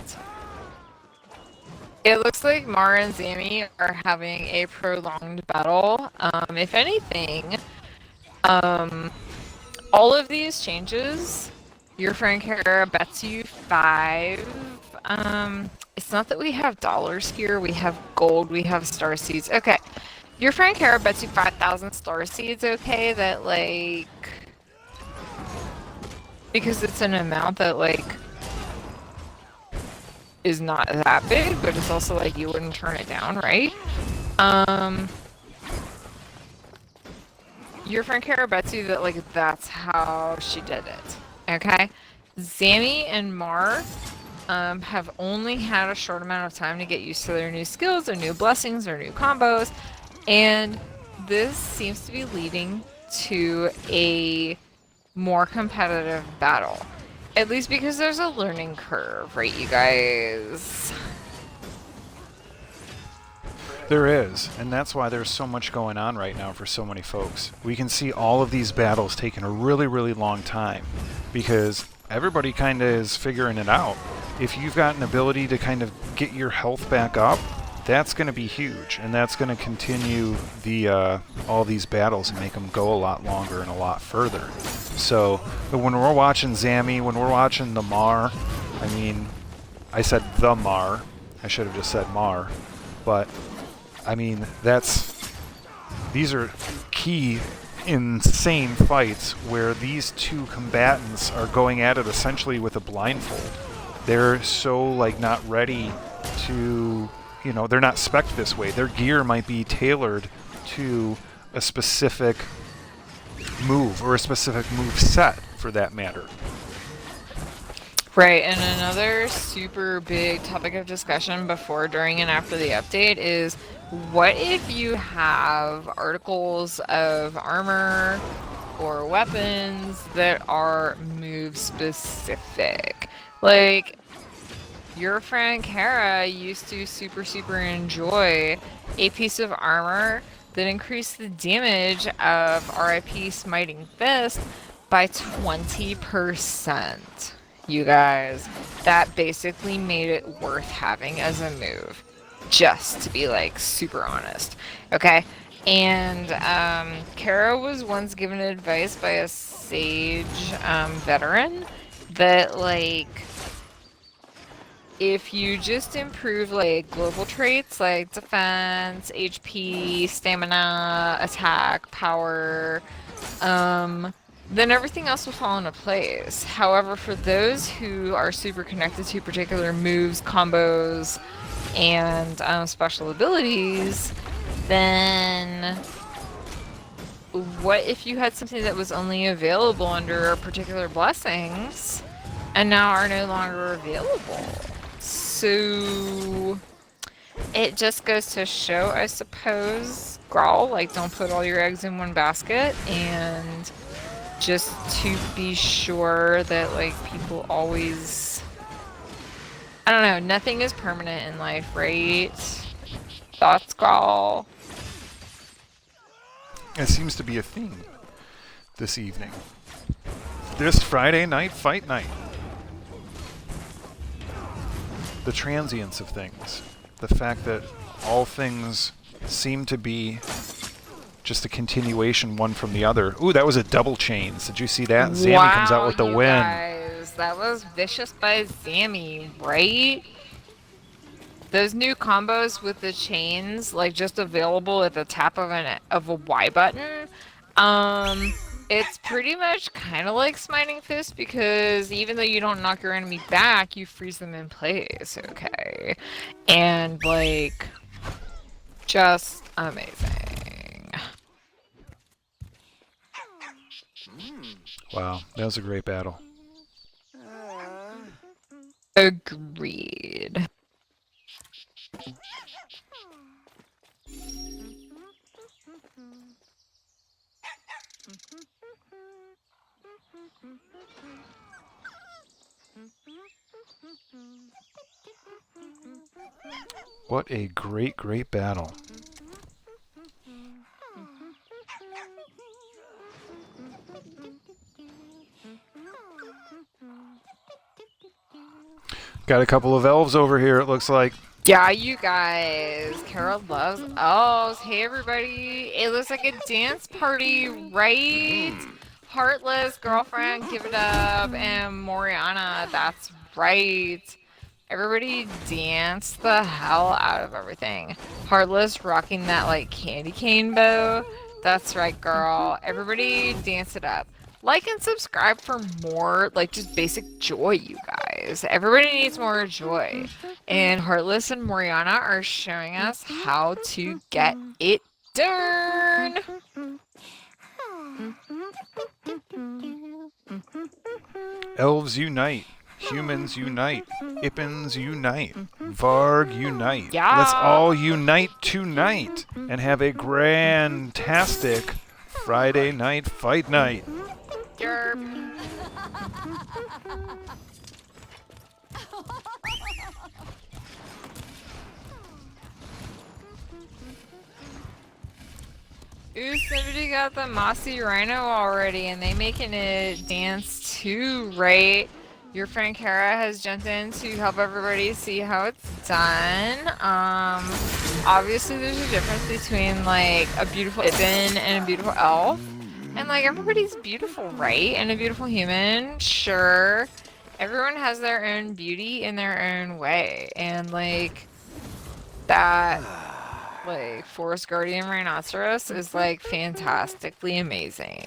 B: It looks like Mara and Zami are having a prolonged battle. If anything, all of these changes, your friend Kara bets you 5. It's not that we have dollars here, we have gold, we have star seeds. Okay, your friend Kara bets you 5,000 star seeds, okay, that, like, because it's an amount that, like, is not that big, but it's also like you wouldn't turn it down, right? Your friend Kara bets you that, like, that's how she did it, okay? Zami and Mar have only had a short amount of time to get used to their new skills, their new blessings, their new combos, and this seems to be leading to a more competitive battle. At least because there's a learning curve, right, you guys?
A: There is, and that's why there's so much going on right now for so many folks. We can see all of these battles taking a really, really long time because everybody kind of is figuring it out. If you've got an ability to kind of get your health back up, that's going to be huge, and that's going to continue the all these battles and make them go a lot longer and a lot further. So when we're watching Zami, when we're watching the Mar, I mean, I said the Mar, I should have just said Mar, but I mean, these are key insane fights where these two combatants are going at it essentially with a blindfold. They're so like not ready to, you know, they're not spec'd this way. Their gear might be tailored to a specific move or a specific move set for that matter.
B: Right, and another super big topic of discussion before, during, and after the update is, what if you have articles of armor or weapons that are move specific? Like, your friend Kara used to super enjoy a piece of armor that increased the damage of RIP Smiting Fist by 20%. You guys, that basically made it worth having as a move, just to be like super honest, okay? And Kara was once given advice by a sage veteran that like, if you just improve like global traits like defense, HP, stamina, attack, power, then everything else will fall into place. However, for those who are super connected to particular moves, combos, and special abilities, then what if you had something that was only available under particular blessings and now are no longer available? So it just goes to show, I suppose, Growl, like, don't put all your eggs in one basket, and just to be sure that, like, people always... I don't know, nothing is permanent in life, right? Thoughts, Growl?
A: It seems to be a theme this evening. This Friday night fight night. The transience of things. The fact that all things seem to be just a continuation one from the other. Ooh, that was a double chains. Did you see that? Zammy comes out with the win.
B: Guys, that was vicious by Zammy, right? Those new combos with the chains, like, just available at the tap of a Y button. It's pretty much kind of like Smiting Fist, because even though you don't knock your enemy back, you freeze them in place, okay? And, like, just amazing.
A: Wow, that was a great battle.
B: Agreed.
A: What a great battle. Got a couple of elves over here, it looks like.
B: Yeah, you guys. Carol loves elves. Hey, everybody. It looks like a dance party, right? Heartless, Girlfriend, Give It Up, and Moriana. That's right. Everybody dance the hell out of everything. Heartless rocking that, like, candy cane bow. That's right, girl. Everybody dance it up. Like and subscribe for more, like, just basic joy, you guys. Everybody needs more joy. And Heartless and Moriana are showing us how to get it done.
A: Elves unite. Humans unite. Ippins unite. Varg unite.
B: Yeah.
A: Let's all unite tonight and have a grand-tastic Friday night fight night.
B: Derp. Ooh, somebody got the Mossy Rhino already, and they making it dance too, right? Your friend Kara has jumped in to help everybody see how it's done. Obviously there's a difference between, like, a beautiful Ibn and a beautiful elf. And, like, everybody's beautiful, right? And a beautiful human, sure. Everyone has their own beauty in their own way. And, like, that like Forest Guardian Rhinoceros is like fantastically amazing.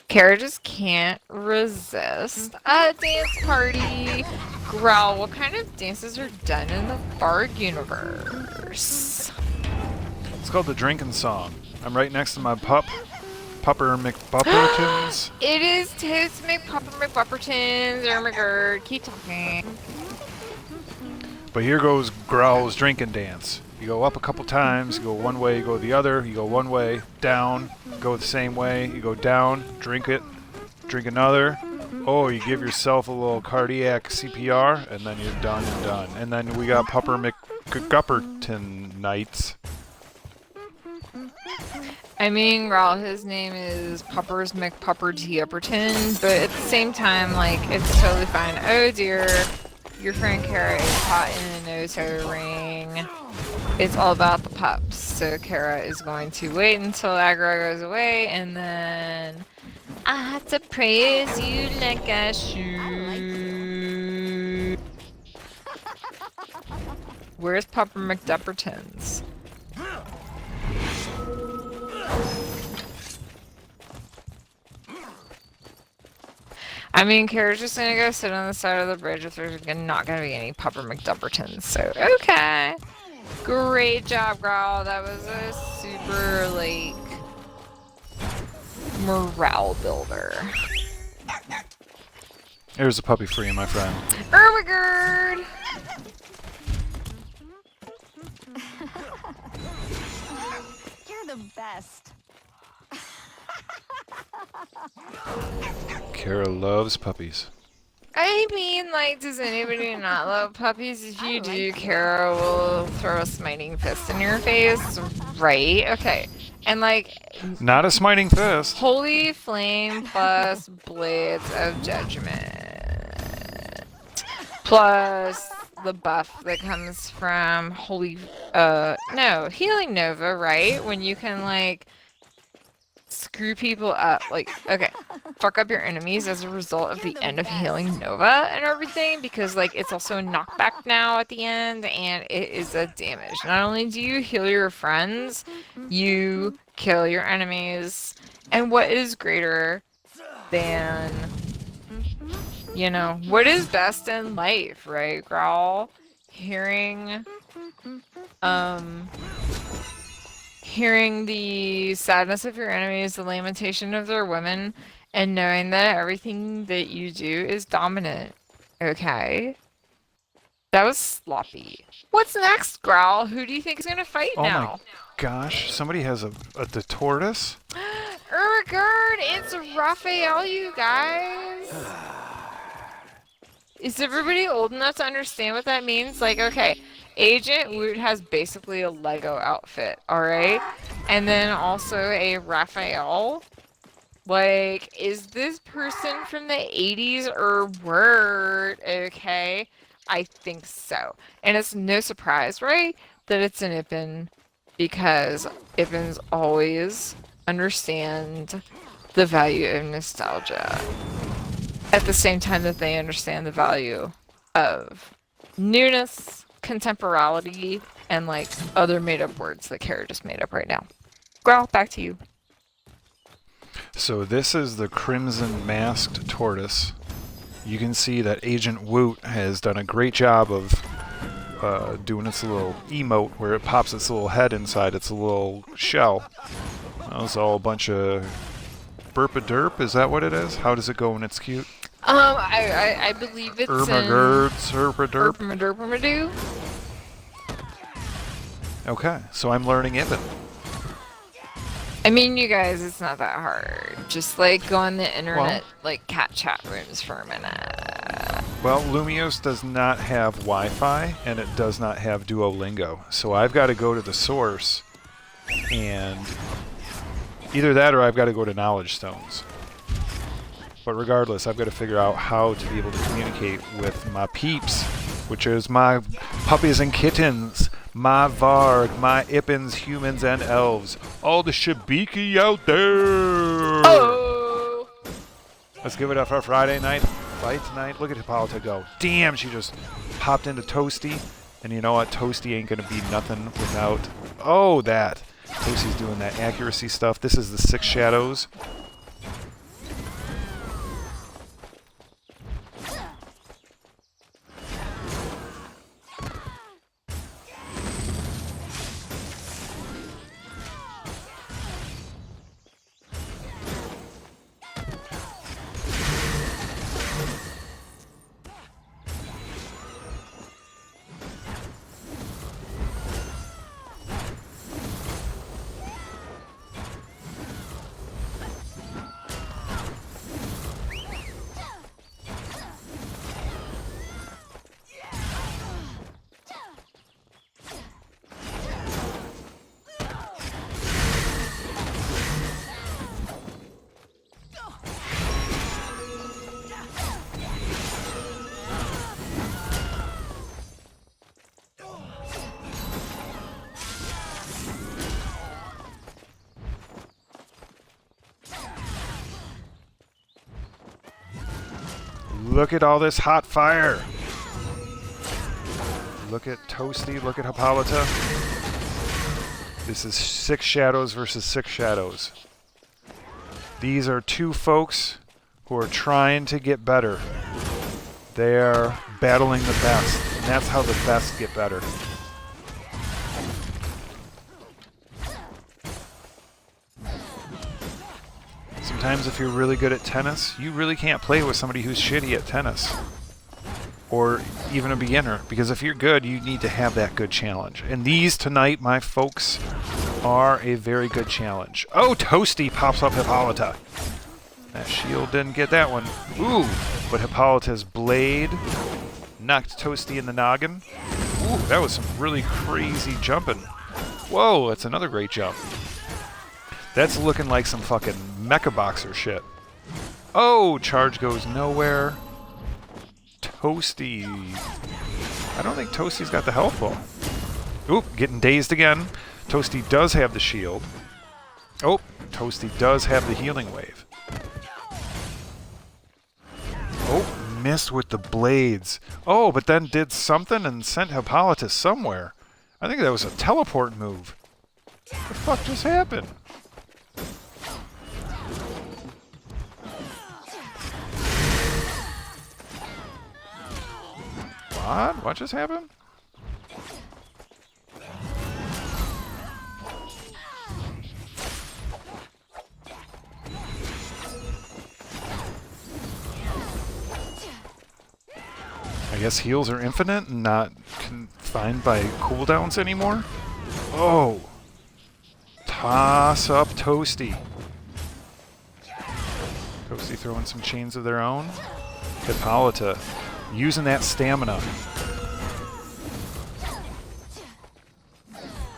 B: Kara just can't resist a dance party. Growl, what kind of dances are done in the Bard universe?
A: It's called the drinking song. I'm right next to my Pupper McBuppertons.
B: It is Toast McPuppertons or McGurd. Keep talking.
A: But here goes Growl's drinking dance. You go up a couple times, you go one way, you go the other, you go one way, down, go the same way, you go down, drink it, drink another. Oh, you give yourself a little cardiac CPR, and then you're done and done. And then we got Pupper McGupperton nights.
B: I mean, Growl, his name is Puppers McPupper T. Upperton, but at the same time, like, it's totally fine. Oh dear, your friend Kara is caught in a no-toe ring. It's all about the pups. So Kara is going to wait until aggro goes away, and then I have to praise you like I should. Where's Pupper McDuppertons? I mean, Kara's just gonna go sit on the side of the bridge if there's not gonna be any Pupper McDuppertons, so okay. Great job, Growl. That was a super, like, morale builder.
A: There's a puppy for you, my friend.
B: Ermagerd!
D: You're the best.
A: Kara loves puppies.
B: I mean, like, does anybody not love puppies? If you do, Kara will throw a smiting fist in your face, right? Okay. And, like,
A: Not a smiting fist.
B: Holy Flame plus Blades of Judgment. Plus the buff that comes from Healing Nova, right? When you can, like, screw people up, like, okay, fuck up your enemies as a result of the end of Healing Nova and everything, because, like, it's also a knockback now at the end, and it is a damage. Not only do you heal your friends, you kill your enemies, and what is greater than, you know, what is best in life, right, Growl? Hearing the sadness of your enemies, the lamentation of their women, and knowing that everything that you do is dominant. Okay? That was sloppy. What's next, Growl? Who do you think is gonna fight
A: Oh
B: now?
A: my gosh, somebody has the tortoise?
B: Ermagerd, it's Raphael, you guys! Is everybody old enough to understand what that means? Like, okay, Agent Woot has basically a Lego outfit, alright? And then also a Raphael. Like, is this person from the 80s or word? Okay, I think so. And it's no surprise, right, that it's an Ippin, because Ippins always understand the value of nostalgia. At the same time that they understand the value of newness, contemporality, and, like, other made-up words that Kara just made up right now. Growl, back to you.
A: So this is the Crimson Masked Tortoise. You can see that Agent Woot has done a great job of doing its little emote where it pops its little head inside its little shell. That was all a bunch of burp-a-derp, is that what it is? How does it go when it's cute?
B: I believe it's
A: Ermagerd, serp-a-derp.
B: Ermagerd.
A: Okay, so I'm learning Ippin.
B: I mean, you guys, it's not that hard. Just, like, go on the internet, like, cat chat rooms for a minute.
A: Well, Lumios does not have Wi-Fi, and it does not have Duolingo. So I've got to go to the source, and either that or I've got to go to Knowledge Stones. But regardless, I've got to figure out how to be able to communicate with my peeps, which is my puppies and kittens, my Varg, my Ippins, humans, and elves. All the Shabiki out there!
B: Oh!
A: Let's give it up for Friday night fight tonight. Look at Hippolyta go. Damn, she just popped into Toasty. And you know what? Toasty ain't going to be nothing without... Oh, that. Toasty's doing that accuracy stuff. This is the 6 shadows. Look at all this hot fire. Look at Toasty, look at Hippolyta. This is 6 shadows versus 6 shadows. These are 2 folks who are trying to get better. They are battling the best, and that's how the best get better. Sometimes if you're really good at tennis, you really can't play with somebody who's shitty at tennis. Or even a beginner, because if you're good, you need to have that good challenge. And these tonight, my folks, are a very good challenge. Oh, Toasty pops up Hippolyta. That shield didn't get that one. Ooh, but Hippolyta's blade knocked Toasty in the noggin. Ooh, that was some really crazy jumping. Whoa, that's another great jump. That's looking like some fucking mecha boxer shit. Oh, charge goes nowhere. Toasty. I don't think Toasty's got the health ball. Oop, getting dazed again. Toasty does have the shield. Oh, Toasty does have the healing wave. Oh, missed with the blades. Oh, but then did something and sent Hippolyta somewhere. I think that was a teleport move. What the fuck just happened? What? What just happened? I guess heals are infinite and not confined by cooldowns anymore? Oh! Toss up Toasty. Toasty throwing some chains of their own. Hippolyta using that stamina.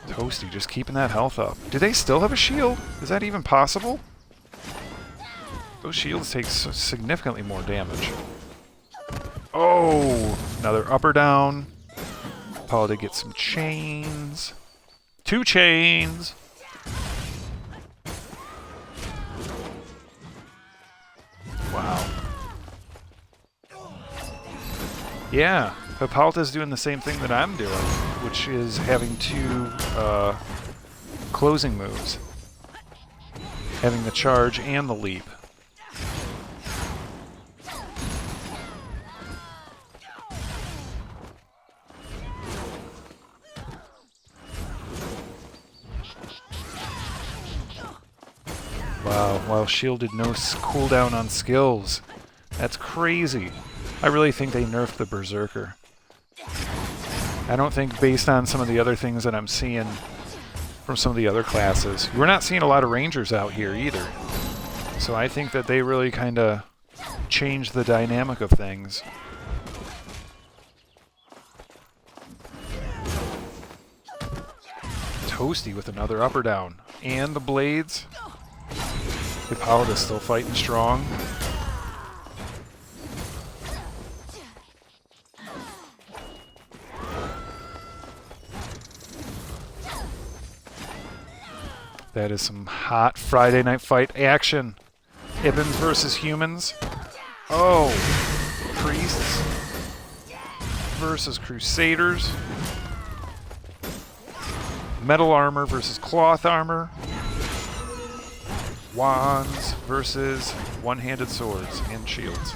A: Toasty just keeping that health up. Do they still have a shield? Is that even possible? Those shields take significantly more damage. Oh! Another up or down. Hippolyta gets some chains. 2 chains! Wow. Yeah, Hippolyta's doing the same thing that I'm doing, which is having 2 closing moves. Having the charge and the leap. Wow, while shielded, no cooldown on skills. That's crazy. I really think they nerfed the Berserker. I don't think, based on some of the other things that I'm seeing from some of the other classes, we're not seeing a lot of Rangers out here either. So I think that they really kind of changed the dynamic of things. Toasty with another up or down. And the blades. Hippolyta's still fighting strong. That is some hot Friday Night Fight action. Ibans versus humans. Oh, priests versus crusaders. Metal armor versus cloth armor. Wands versus one-handed swords and shields.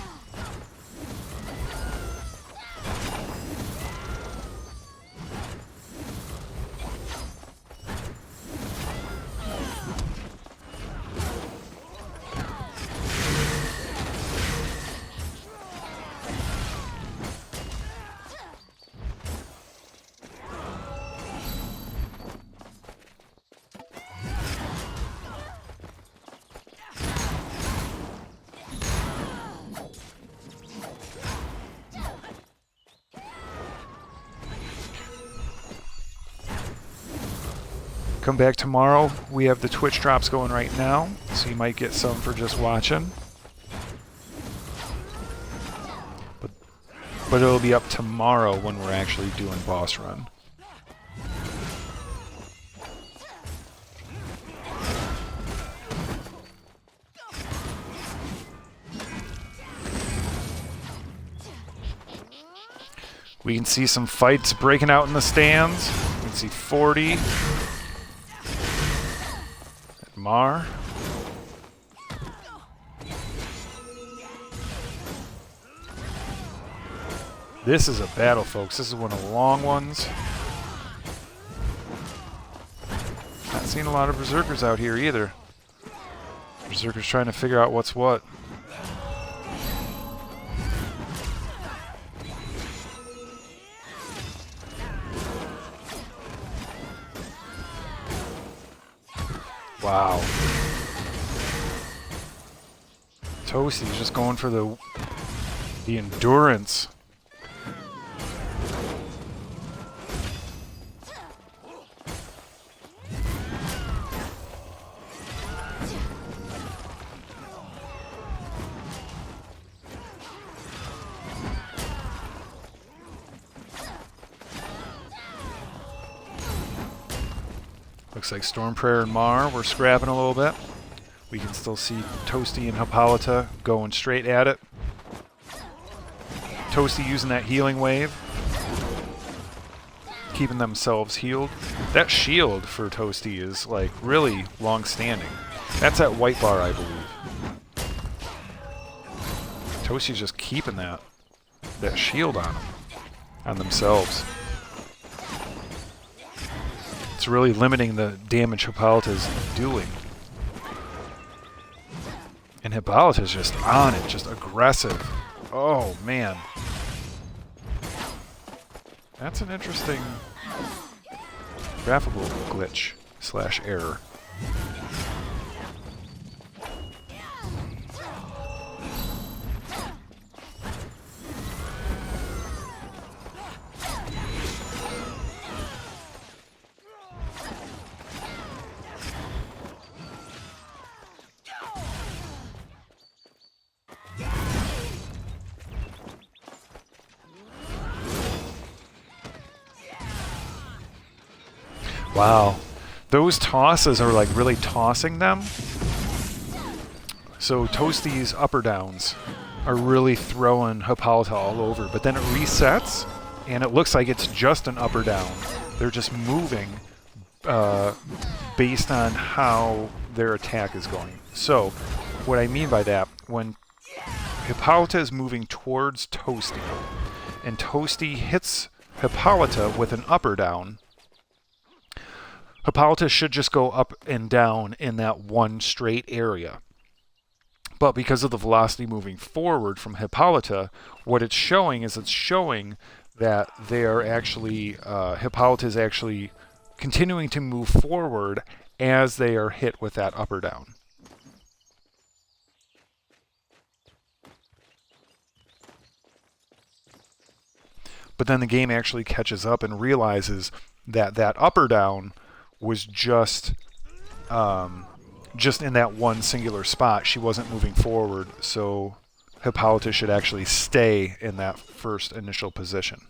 A: Come back tomorrow. We have the Twitch drops going right now, so you might get some for just watching. But it'll be up tomorrow when we're actually doing boss run. We can see some fights breaking out in the stands. We can see 40. Mar. This is a battle, folks. This is one of the long ones. Not seeing a lot of berserkers out here either. Berserkers trying to figure out what's what. Wow. Toasty's just going for the endurance. Looks like Stormprayer and Mar were scrapping a little bit. We can still see Toasty and Hippolyta going straight at it. Toasty using that healing wave, keeping themselves healed. That shield for Toasty is like really long-standing. That's at white bar, I believe. Toasty's just keeping that shield on them, on themselves. It's really limiting the damage Hippolyta's doing. And Hippolyta's just on it, just aggressive. Oh, man. That's an interesting graphical glitch / error. Wow, those tosses are like really tossing them. So Toasty's up or downs are really throwing Hippolyta all over, but then it resets and it looks like it's just an up or down. They're just moving based on how their attack is going. So what I mean by that, when Hippolyta is moving towards Toasty and Toasty hits Hippolyta with an up or down, Hippolyta should just go up and down in that one straight area. But because of the velocity moving forward from Hippolyta, what it's showing is that they are actually, Hippolyta is actually continuing to move forward as they are hit with that up or down. But then the game actually catches up and realizes that that up or down was just in that one singular spot. She wasn't moving forward, so Hippolyta should actually stay in that first initial position.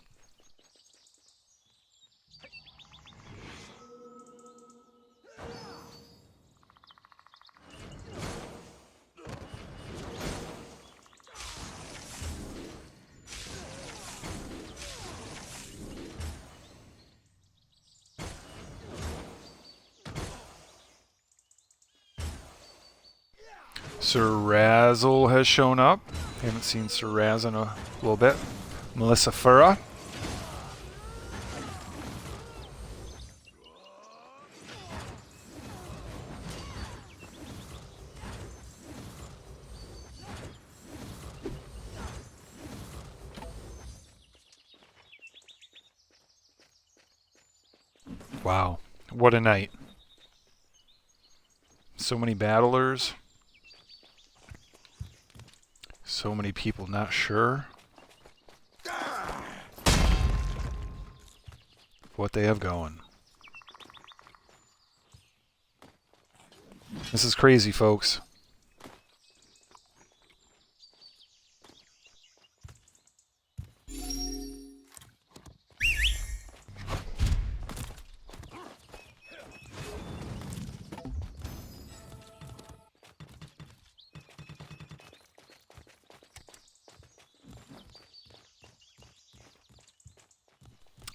A: Sir Razzle has shown up. Haven't seen Sir Raz in a little bit. Melissa Fura. Wow, what a night. So many battlers. So many people not sure what they have going. This is crazy, folks.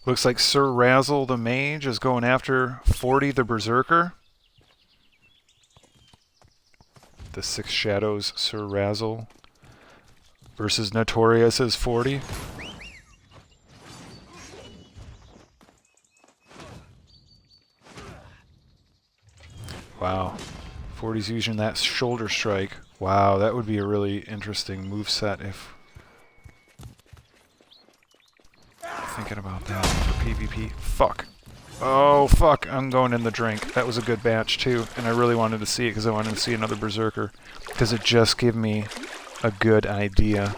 A: Looks like Sir Razzle the Mage is going after 40 the Berserker. The Six Shadows Sir Razzle versus Notorious's 40. Wow. 40's using that shoulder strike. Wow, that would be a really interesting moveset if... Thinking about that for PvP. Fuck. Oh, fuck. I'm going in the drink. That was a good batch, too. And I really wanted to see it because I wanted to see another Berserker. Because it just gave me a good idea.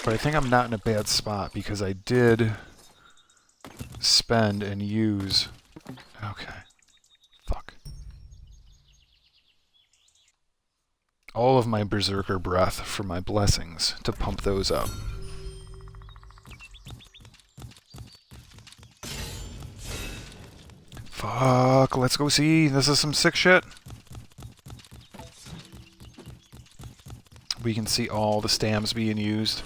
A: But I think I'm not in a bad spot because I did spend and use... Okay. Fuck. All of my Berserker breath for my blessings to pump those up. Fuck, let's go see. This is some sick shit. We can see all the stams being used.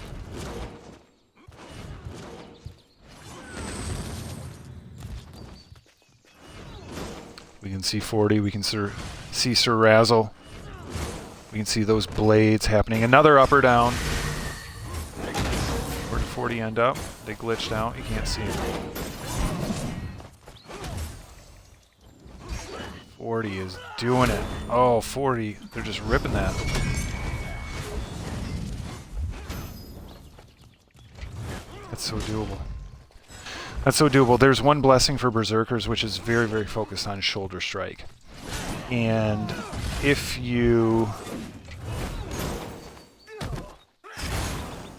A: We can see 40, we can see Sir Razzle. We can see those blades happening. Another up or down. Where did 40 end up? They glitched out. You can't see them. 40 is doing it. Oh, 40. They're just ripping that. That's so doable. That's so doable. There's one blessing for Berserkers, which is very, very focused on shoulder strike. And if you...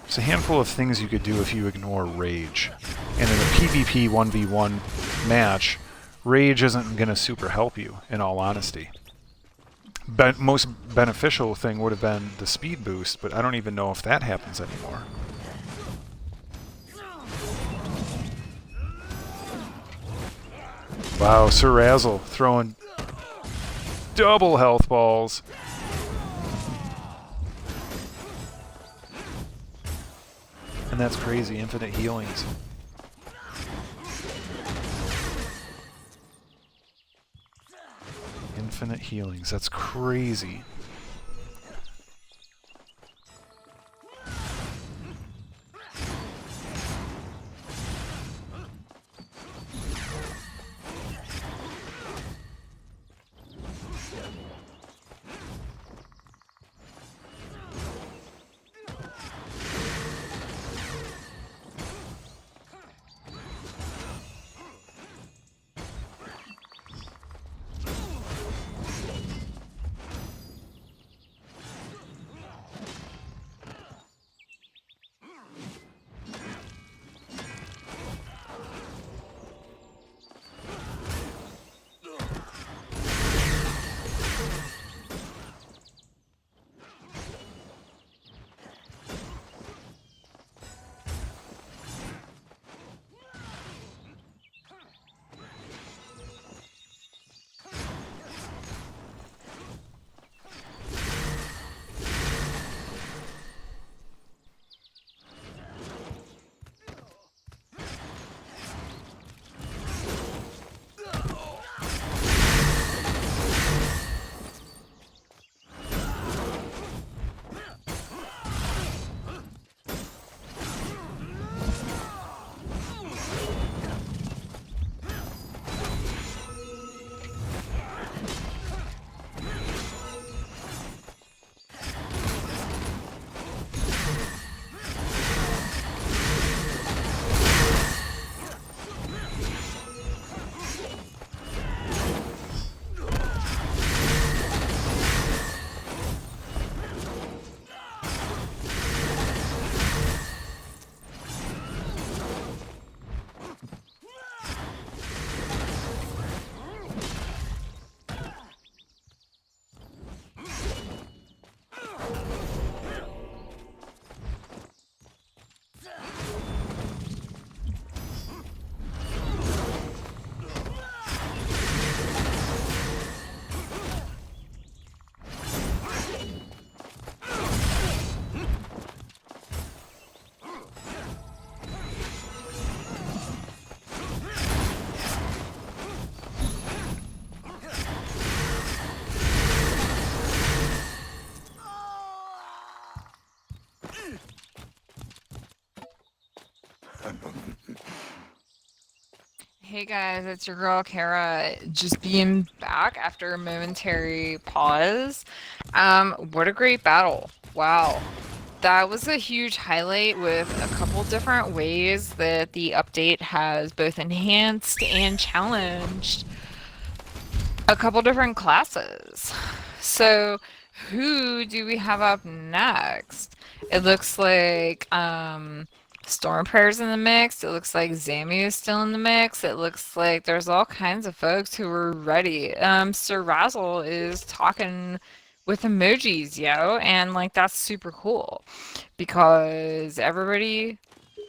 A: There's a handful of things you could do if you ignore Rage. And in a PvP 1v1 match, Rage isn't going to super help you, in all honesty. But most beneficial thing would have been the speed boost, but I don't even know if that happens anymore. Wow, Sir Razzle throwing double health balls. And that's crazy, infinite healings. Infinite healings, that's crazy.
B: Hey guys, it's your girl Kara, just being back after a momentary pause. What a great battle. Wow. That was a huge highlight with a couple different ways that the update has both enhanced and challenged a couple different classes. So, who do we have up next? It looks like Stormprayer's in the mix. It looks like Zammy is still in the mix. It looks like there's all kinds of folks who are ready. Sir Razzle is talking with emojis, yo, and like that's super cool because everybody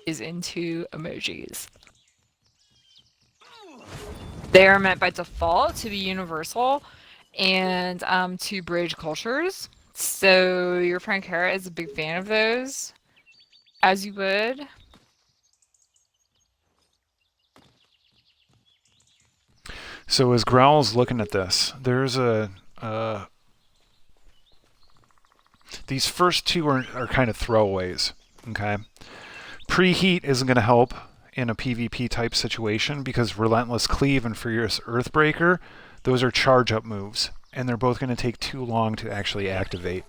B: is into emojis. They are meant by default to be universal and to bridge cultures. So your friend Kara is a big fan of those, as you would.
A: So as Growl's looking at this, there's these first two are kind of throwaways. Okay, preheat isn't going to help in a PvP type situation because Relentless Cleave and Furious Earthbreaker, those are charge up moves, and they're both going to take too long to actually activate.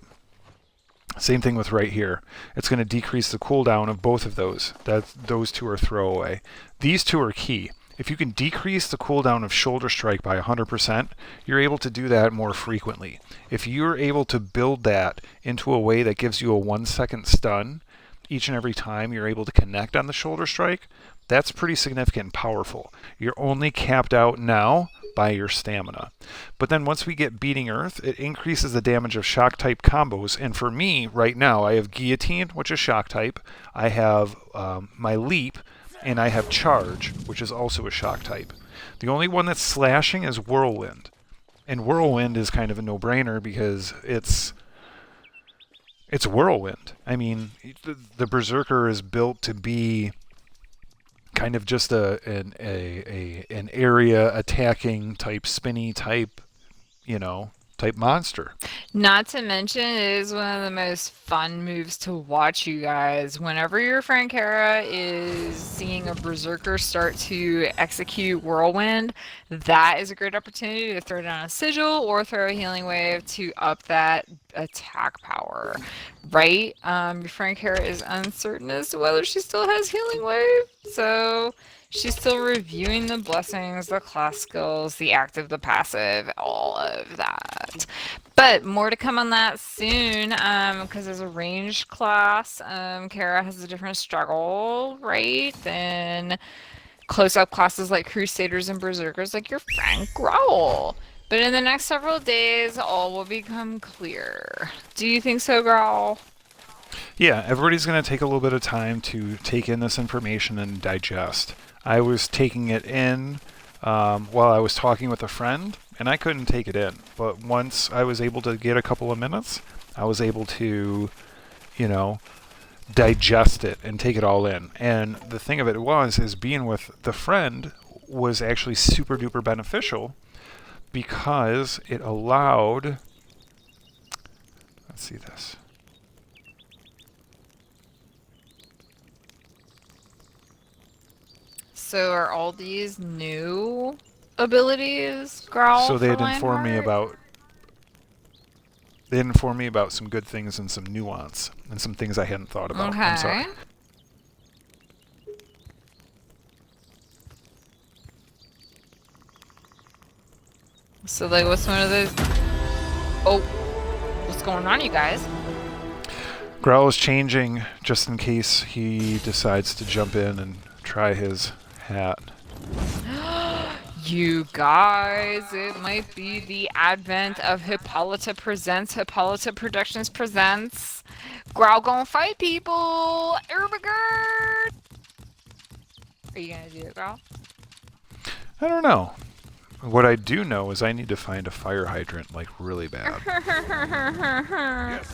A: Same thing with right here. It's going to decrease the cooldown of both of those. Those two are throwaway. These two are key. If you can decrease the cooldown of Shoulder Strike by 100%, you're able to do that more frequently. If you're able to build that into a way that gives you a 1-second stun each and every time you're able to connect on the Shoulder Strike, that's pretty significant and powerful. You're only capped out now by your stamina. But then once we get Beating Earth, it increases the damage of shock type combos. And for me, right now, I have Guillotine, which is shock type. I have my Leap, and I have Charge, which is also a shock type. The only one that's slashing is Whirlwind. And Whirlwind is kind of a no-brainer because it's Whirlwind. I mean, the Berserker is built to be kind of just an area attacking type, spinny type, type monster.
B: Not to mention, it is one of the most fun moves to watch, you guys. Whenever your friend Kara is seeing a Berserker start to execute Whirlwind, that is a great opportunity to throw down a Sigil or throw a Healing Wave to up that attack power, right? Your friend Kara is uncertain as to whether she still has Healing Wave, so she's still reviewing the blessings, the class skills, the active, the passive, all of that. But more to come on that soon, because as a ranged class, Kara has a different struggle, right, than close-up classes like Crusaders and Berserkers like your friend Growl. But in the next several days, all will become clear. Do you think so, Growl?
A: Yeah, everybody's going to take a little bit of time to take in this information and digest. I was taking it in while I was talking with a friend, and I couldn't take it in. But once I was able to get a couple of minutes, I was able to, digest it and take it all in. And the thing of it is being with the friend was actually super duper beneficial because it allowed, let's see this.
B: So are all these new abilities, Growl?
A: So
B: they had informed
A: me about some good things and some nuance and some things I hadn't thought about.
B: Okay.
A: I'm sorry.
B: So like, what's one of those? Oh, what's going on, you guys?
A: Growl is changing just in case he decides to jump in and try his hat.
B: You guys, it might be the advent of Hippolyta Presents, Hippolyta Productions Presents. Growl gonna fight people! Erbigerd! Are you gonna do it, Growl?
A: I don't know. What I do know is I need to find a fire hydrant, like, really bad.
C: Yes.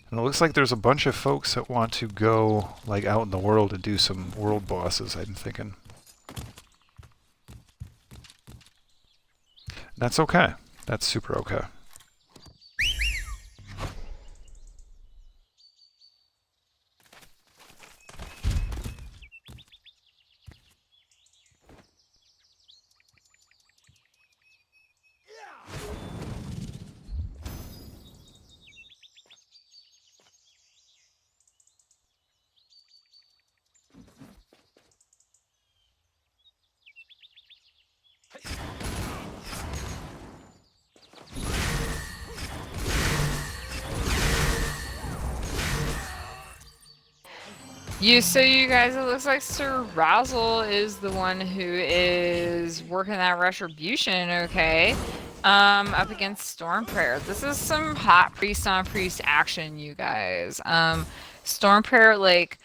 A: And it looks like there's a bunch of folks that want to go, like, out in the world and do some world bosses, I'm thinking. That's okay. That's super okay.
B: So you guys, it looks like Sir Razzle is the one who is working that retribution, okay? Up against Storm Prayer. This is some hot priest on priest action, you guys. Storm Prayer, like,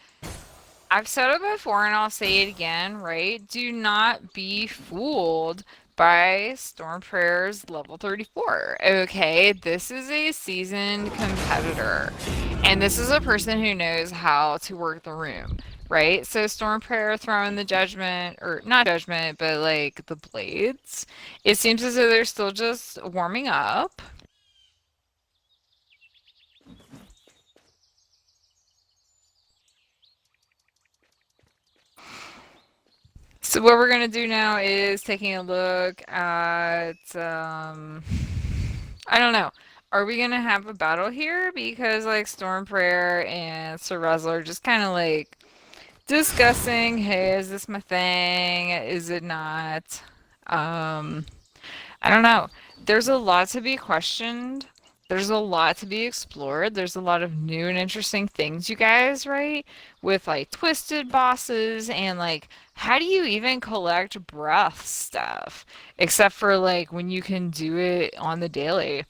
B: I've said it before and I'll say it again, right? Do not be fooled by Storm Prayer's level 34. Okay, this is a seasoned competitor. And this is a person who knows how to work the room, right? So Storm Prayer throwing the judgment, or not judgment, but like the blades. It seems as though they're still just warming up. So what we're gonna do now is taking a look at I don't know. Are we gonna have a battle here? Because like Storm Prayer and Sir Ruzzle are just kind of like discussing, hey, is this my thing? Is it not? Um, I don't know. There's a lot to be questioned. There's a lot to be explored. There's a lot of new and interesting things, you guys, right? With like twisted bosses and like how do you even collect breath stuff? Except for like when you can do it on the daily.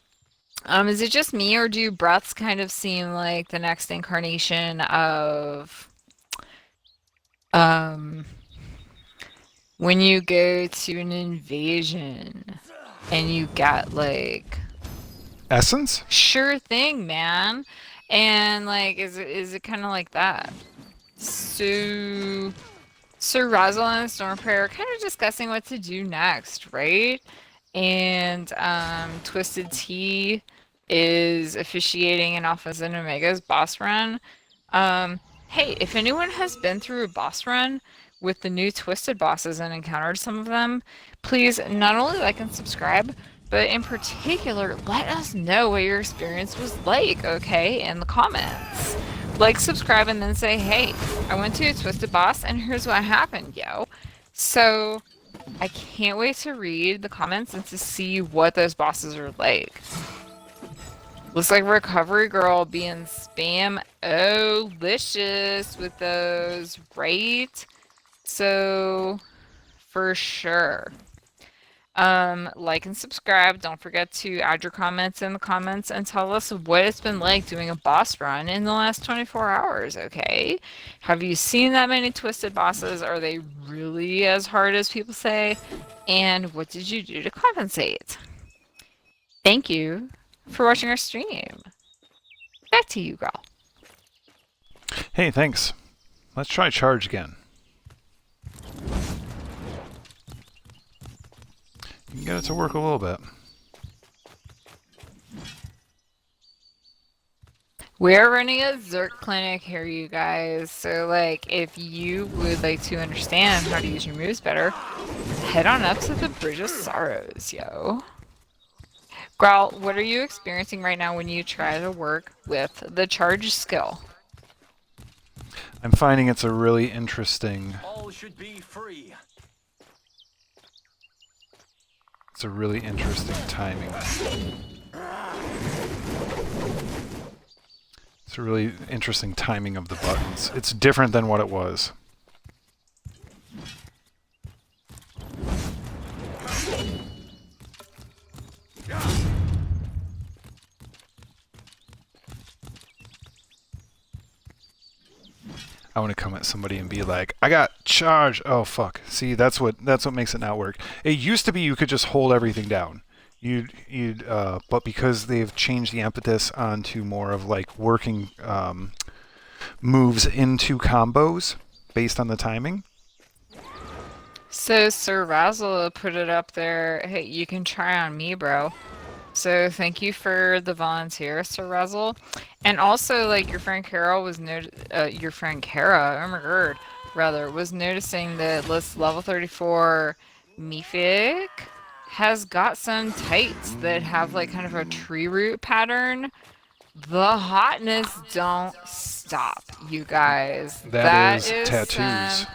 B: Is it just me or do breaths kind of seem like the next incarnation of um when you go to an invasion and you get like
A: Essence?
B: sure thing, man. And like is it kind of like that? So Sir Razzle and Stormprayer are kind of discussing what to do next, right? And Twisted Tea is officiating an Alphas and Omegas boss run. Hey, if anyone has been through a boss run with the new Twisted bosses and encountered some of them, please not only like and subscribe, but in particular, let us know what your experience was like, okay, in the comments. Like, subscribe, and then say, hey, I went to a Twisted boss, and here's what happened, yo. So, I can't wait to read the comments and to see what those bosses are like. Looks like Recovery Girl being spam-o-licious with those, right? So, for sure. Like and subscribe. Don't forget to add your comments in the comments and tell us what it's been like doing a boss run in the last 24 hours, okay? Have you seen that many twisted bosses? Are they really as hard as people say? And what did you do to compensate? Thank you for watching our stream. Back to you, girl.
A: Hey, thanks. Let's try charge again. You can get it to work a little bit.
B: We're running a Zerk clinic here, you guys. So, like, if you would like to understand how to use your moves better, head on up to the Bridge of Sorrows, yo. Growl, what are you experiencing right now when you try to work with the charge skill?
A: I'm finding it's a really interesting...
E: All should be free.
A: It's a really interesting timing. It's a really interesting timing of the buttons. It's different than what it was. I want to come at somebody and be like, I got charge. Oh fuck. See, that's what makes it not work. It used to be you could just hold everything down. But because they've changed the impetus onto more of like working moves into combos based on the timing.
B: So Sir Razzle put it up there. Hey, you can try on me, bro. So thank you for the volunteer, Sir Razzle. And also, like, your friend Kara, oh my god, rather, was noticing that this level 34 Mythic has got some tights that have, like, kind of a tree root pattern. The hotness don't stop, you guys.
A: That is tattoos.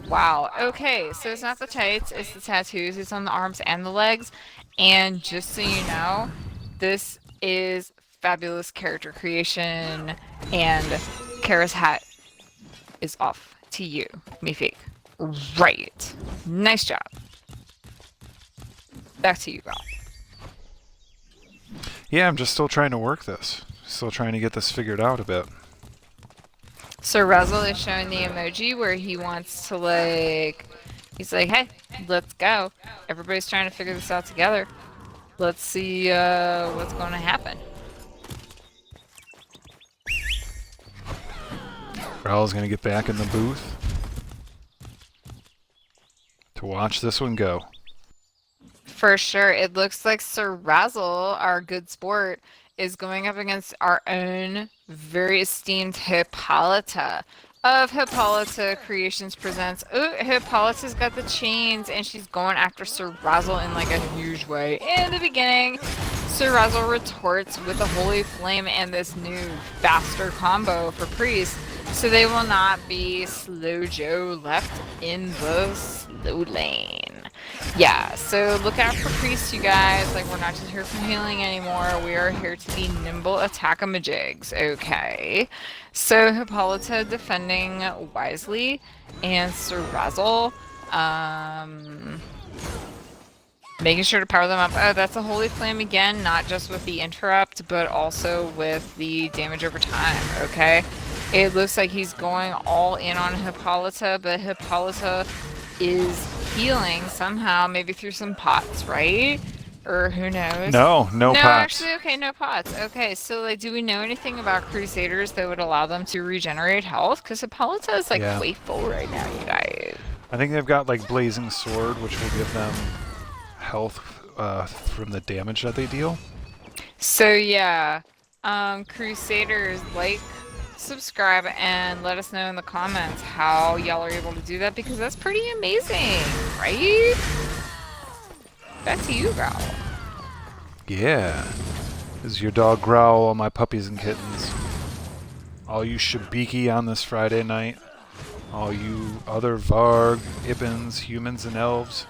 B: Wow. Okay, so it's not the tights, it's the tattoos. It's on the arms and the legs. And just so you know, this is fabulous character creation and Kara's hat is off to you, Mifik. Right. Nice job. Back to you, Growl.
A: Yeah, I'm just still trying to work this. Still trying to get this figured out a bit.
B: So Razzle is showing the emoji where he wants to like, he's like, hey, let's go. Everybody's trying to figure this out together. Let's see what's going to happen.
A: Growl's gonna get back in the booth to watch this one go.
B: For sure. It looks like Sir Razzle, our good sport, is going up against our own very esteemed Hippolyta of Hippolyta Creations Presents. Ooh, Hippolyta's got the chains and she's going after Sir Razzle in like a huge way. In the beginning, Sir Razzle retorts with the Holy Flame and this new faster combo for Priest, so they will not be Slow Joe left in the slow lane. Yeah, so look out for Priest, you guys. Like, we're not just here for healing anymore. We are here to be nimble attack-a-majigs. Okay. So Hippolyta defending wisely, and Sir Razzle, making sure to power them up. Oh, that's a Holy Flame again, not just with the interrupt, but also with the damage over time, okay? It looks like he's going all in on Hippolyta, but Hippolyta is healing somehow, maybe through some pots, right? Or who knows?
A: No pots.
B: Actually, okay, no pots. Okay, so like, do we know anything about Crusaders that would allow them to regenerate health? Because Hippolyta is like way full right now, you guys.
A: I think they've got like Blazing Sword, which will give them health from the damage that they deal.
B: So yeah, Crusaders, like, subscribe, and let us know in the comments how y'all are able to do that, because that's pretty amazing, right? Back to you, Growl.
A: Yeah. This is your dog Growl, all my puppies and kittens. All you Shabiki on this Friday night. All you other Varg, Ibans, humans, and elves.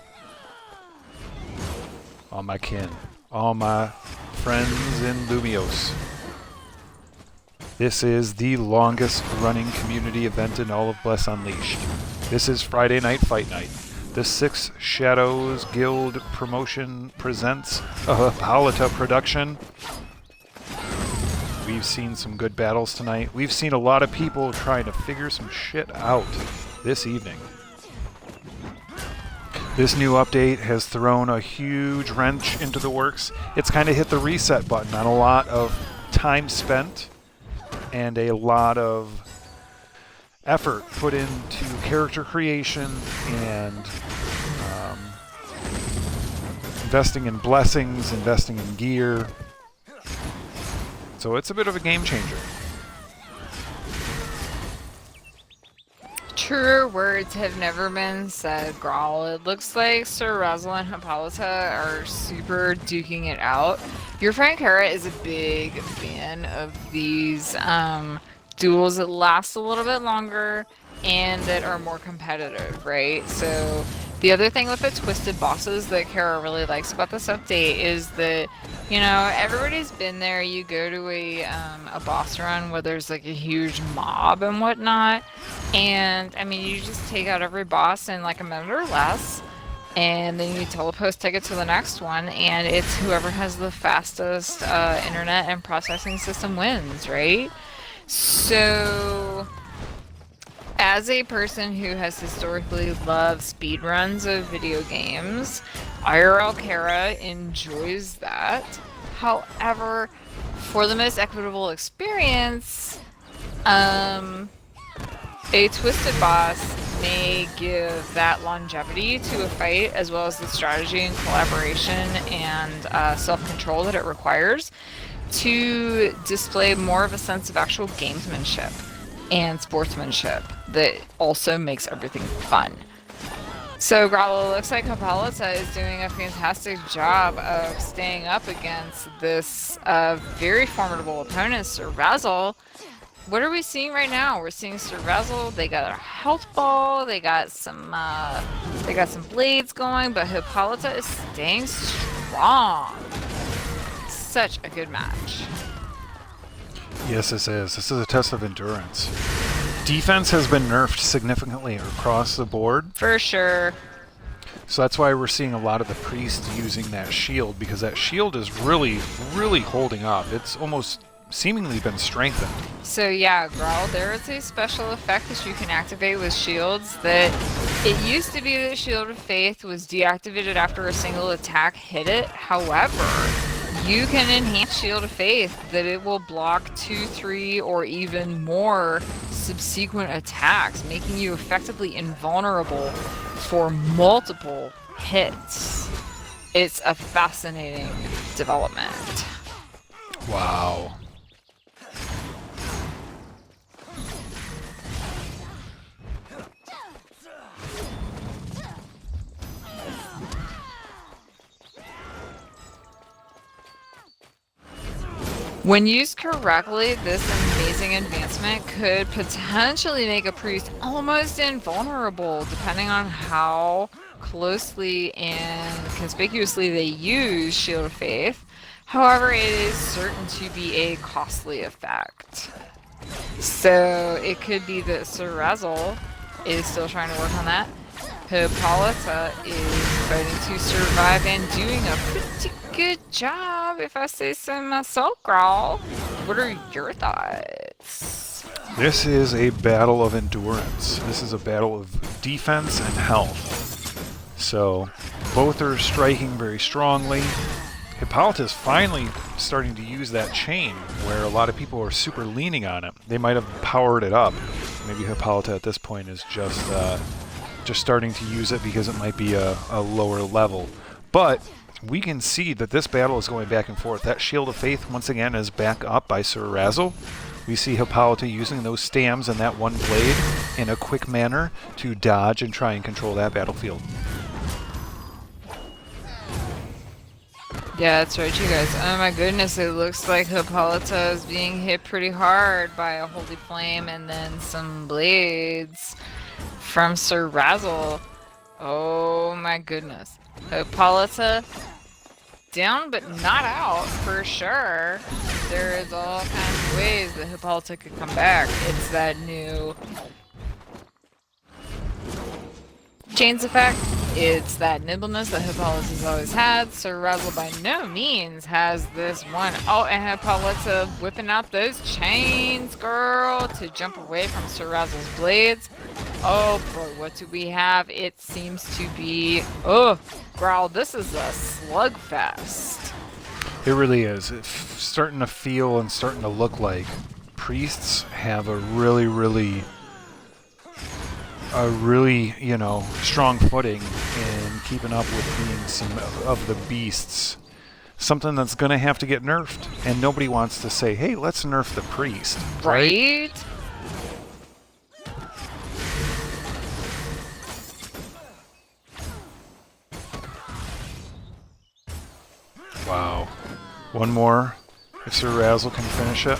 A: All my kin. All my friends in Lumios. This is the longest running community event in all of Bless Unleashed. This is Friday Night Fight Night. The Six Shadows Guild promotion presents a Hippolyta production. We've seen some good battles tonight. We've seen a lot of people trying to figure some shit out this evening. This new update has thrown a huge wrench into the works. It's kind of hit the reset button on a lot of time spent and a lot of effort put into character creation and investing in blessings, investing in gear. So it's a bit of a game changer.
B: Truer words have never been said, Growl. It looks like Sir Razzle and Hippolyta are super duking it out. Your friend Kara is a big fan of these duels that last a little bit longer and that are more competitive, right? So the other thing with the twisted bosses that Kara really likes about this update is that, you know, everybody's been there. You go to a boss run where there's like a huge mob and whatnot, and I mean, you just take out every boss in like a minute or less, and then you telepost take it to the next one, and it's whoever has the fastest internet and processing system wins, right? So as a person who has historically loved speedruns of video games, IRL Kara enjoys that. However, for the most equitable experience, a twisted boss may give that longevity to a fight, as well as the strategy and collaboration and self-control that it requires to display more of a sense of actual gamesmanship and sportsmanship that also makes everything fun. So Growl, it looks like Hippolyta is doing a fantastic job of staying up against this very formidable opponent, Sir Razzle. What are we seeing right now? We're seeing Sir Razzle. They got a health ball. They got some blades going, but Hippolyta is staying strong. Such a good match.
A: Yes, this is. This is a test of endurance. defense has been nerfed significantly across the board.
B: For sure.
A: So that's why we're seeing a lot of the priests using that shield, because that shield is really, really holding up. It's almost seemingly been strengthened.
B: So yeah, Growl, there is a special effect that you can activate with shields that it used to be that Shield of Faith was deactivated after a single attack hit it. However, you can enhance Shield of Faith that it will block 2, 3, or even more subsequent attacks, making you effectively invulnerable for multiple hits. It's a fascinating development.
A: Wow.
B: When used correctly, this amazing advancement could potentially make a priest almost invulnerable, depending on how closely and conspicuously they use Shield of Faith. However, it is certain to be a costly effect. So it could be that Cerezel is still trying to work on that. Hippolyta is fighting to survive and doing a pretty good job, if I say so myself, Growl. What are your thoughts?
A: This is a battle of endurance. This is a battle of defense and health. So both are striking very strongly. Hippolyta is finally starting to use that chain where a lot of people are super leaning on it. They might have powered it up. Maybe Hippolyta at this point is just starting to use it because it might be a lower level. But we can see that this battle is going back and forth. That Shield of Faith once again is back up by Cerezel. We see Hippolyta using those stams and that one blade in a quick manner to dodge and try and control that battlefield.
B: Yeah, that's right, you guys. Oh my goodness, it looks like Hippolyta is being hit pretty hard by a Holy Flame and then some blades from Cerezel. Oh my goodness. Hippolyta down but not out for sure. There is all kinds of ways that Hippolyta could come back. It's that new Chains effect. It's that nimbleness that Hippolyta has always had. Cerezel by no means has this one. Oh, and Hippolyta whipping out those chains, girl, to jump away from Cerezel's blades. Oh boy, what do we have? It seems to be... Oh, Growl, this is a slugfest.
A: It really is. It's starting to feel and starting to look like priests have a really, you know, strong footing in keeping up with being some of the beasts. Something that's going to have to get nerfed, and nobody wants to say, hey, let's nerf the priest.
B: Right?
A: Wow. One more. If Cerezel can finish it.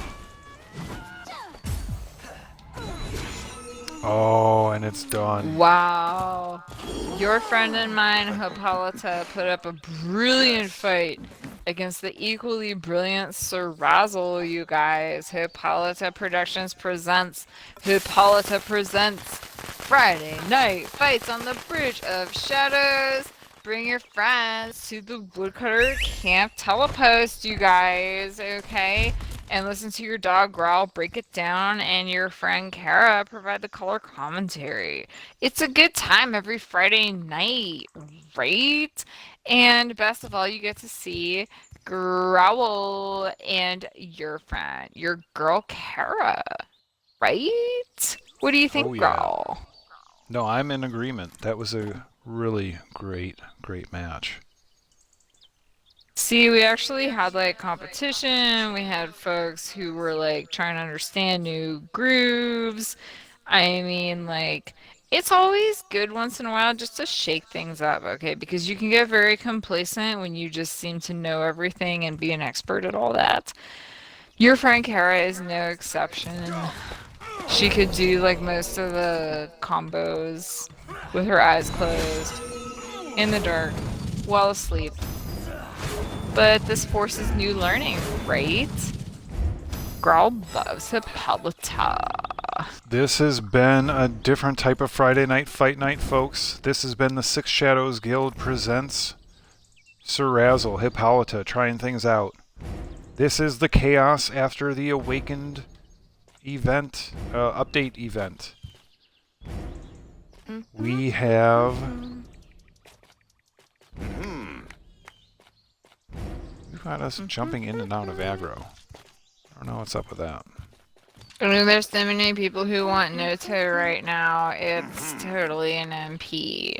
A: Oh, and it's done.
B: Wow. Your friend and mine, Hippolyta, put up a brilliant fight against the equally brilliant Cerezel, you guys. Hippolyta Productions presents Friday Night Fights on the Bridge of Shadows. Bring your friends to the Woodcutter Camp Telepost, you guys, okay? And listen to your dog Growl break it down and your friend Kara provide the color commentary. It's a good time every Friday night, right? And best of all, you get to see Growl and your friend, your girl Kara, right? What do you think,
A: Oh, yeah.
B: Growl?
A: No, I'm in agreement. That was a really great match.
B: See, we actually had like competition. We had folks who were like trying to understand new grooves. I mean, like, it's always good once in a while just to shake things up, okay? Because you can get very complacent when you just seem to know everything and be an expert at all that. Your friend Kara is no exception. She could do like most of the combos with her eyes closed, in the dark, while asleep. But this forces new learning, right? Growl loves Hippolyta.
A: This has been a different type of Friday Night Fight Night, folks. This has been the Six Shadows Guild presents Sir Razzle, Hippolyta, trying things out. This is the Chaos After the Awakened event, update event. We have... We've got us jumping in and out of aggro. I don't know what's up with that.
B: I mean, there's so many people who want Noto right now. It's totally an MP.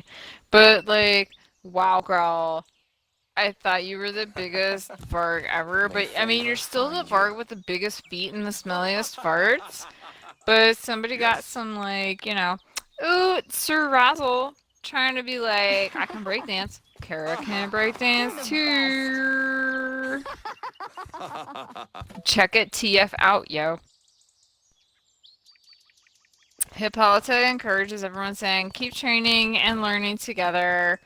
B: But, like, wow, girl. I thought you were the biggest Varg ever, but I mean, you're still the Varg with the biggest feet and the smelliest farts. But somebody got some, like, you know, ooh, Sir Razzle trying to be like, I can breakdance. Kara can breakdance too. Check it TF out, yo. Hippolyta encourages everyone saying, keep training and learning together.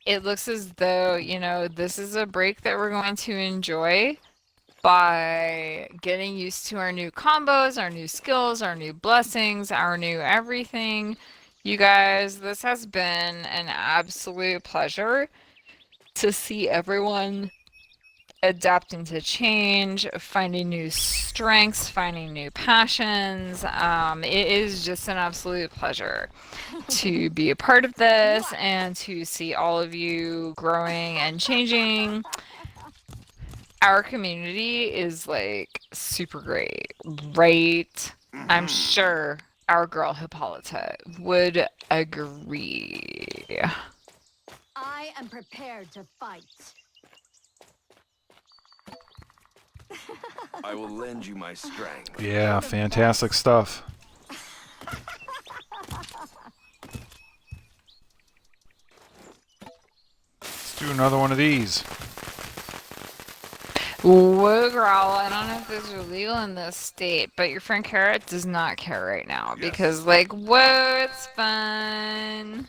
B: It looks as though, you know, this is a break that we're going to enjoy by getting used to our new combos, our new skills, our new blessings, our new everything. You guys, this has been an absolute pleasure to see everyone adapting to change, finding new strengths, finding new passions. It is just an absolute pleasure to be a part of this and to see all of you growing and changing. Our community is like super great, right? I'm sure our girl Hippolyta would agree.
D: I am prepared to fight.
C: I will lend you my strength.
A: Yeah, fantastic stuff. Let's do another one of these.
B: Whoa, girl, I don't know if those are legal in this state, but your friend Carrot does not care right now because, like, whoa, it's fun.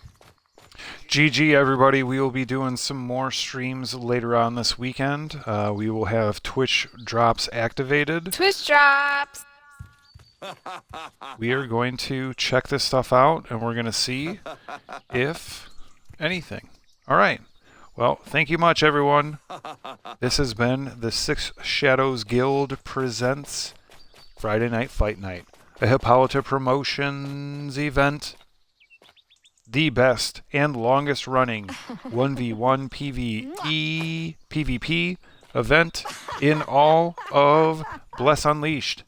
A: GG, everybody. We will be doing some more streams later on this weekend. We will have Twitch drops activated.
B: Twitch drops.
A: We are going to check this stuff out, and we're going to see if anything. All right. Well, thank you much, everyone. This has been the Six Shadows Guild presents Friday Night Fight Night, a Hippolyta Promotions event. The best and longest running 1v1 PvP event in all of Bless Unleashed.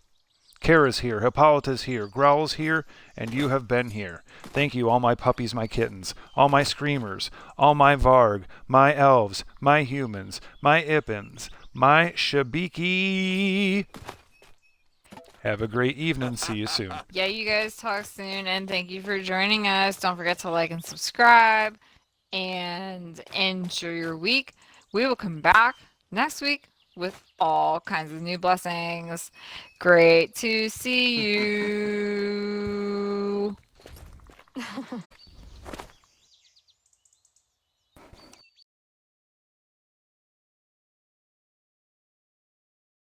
A: Kara's here, Hippolyta's here, Growl's here, and you have been here. Thank you, all my puppies, my kittens, all my screamers, all my Varg, my elves, my humans, my Ippins, my Shabiki. Have a great evening. See you soon.
B: Yeah, you guys talk soon, and thank you for joining us. Don't forget to like and subscribe, and enjoy your week. We will come back next week with all kinds of new blessings. Great to see you.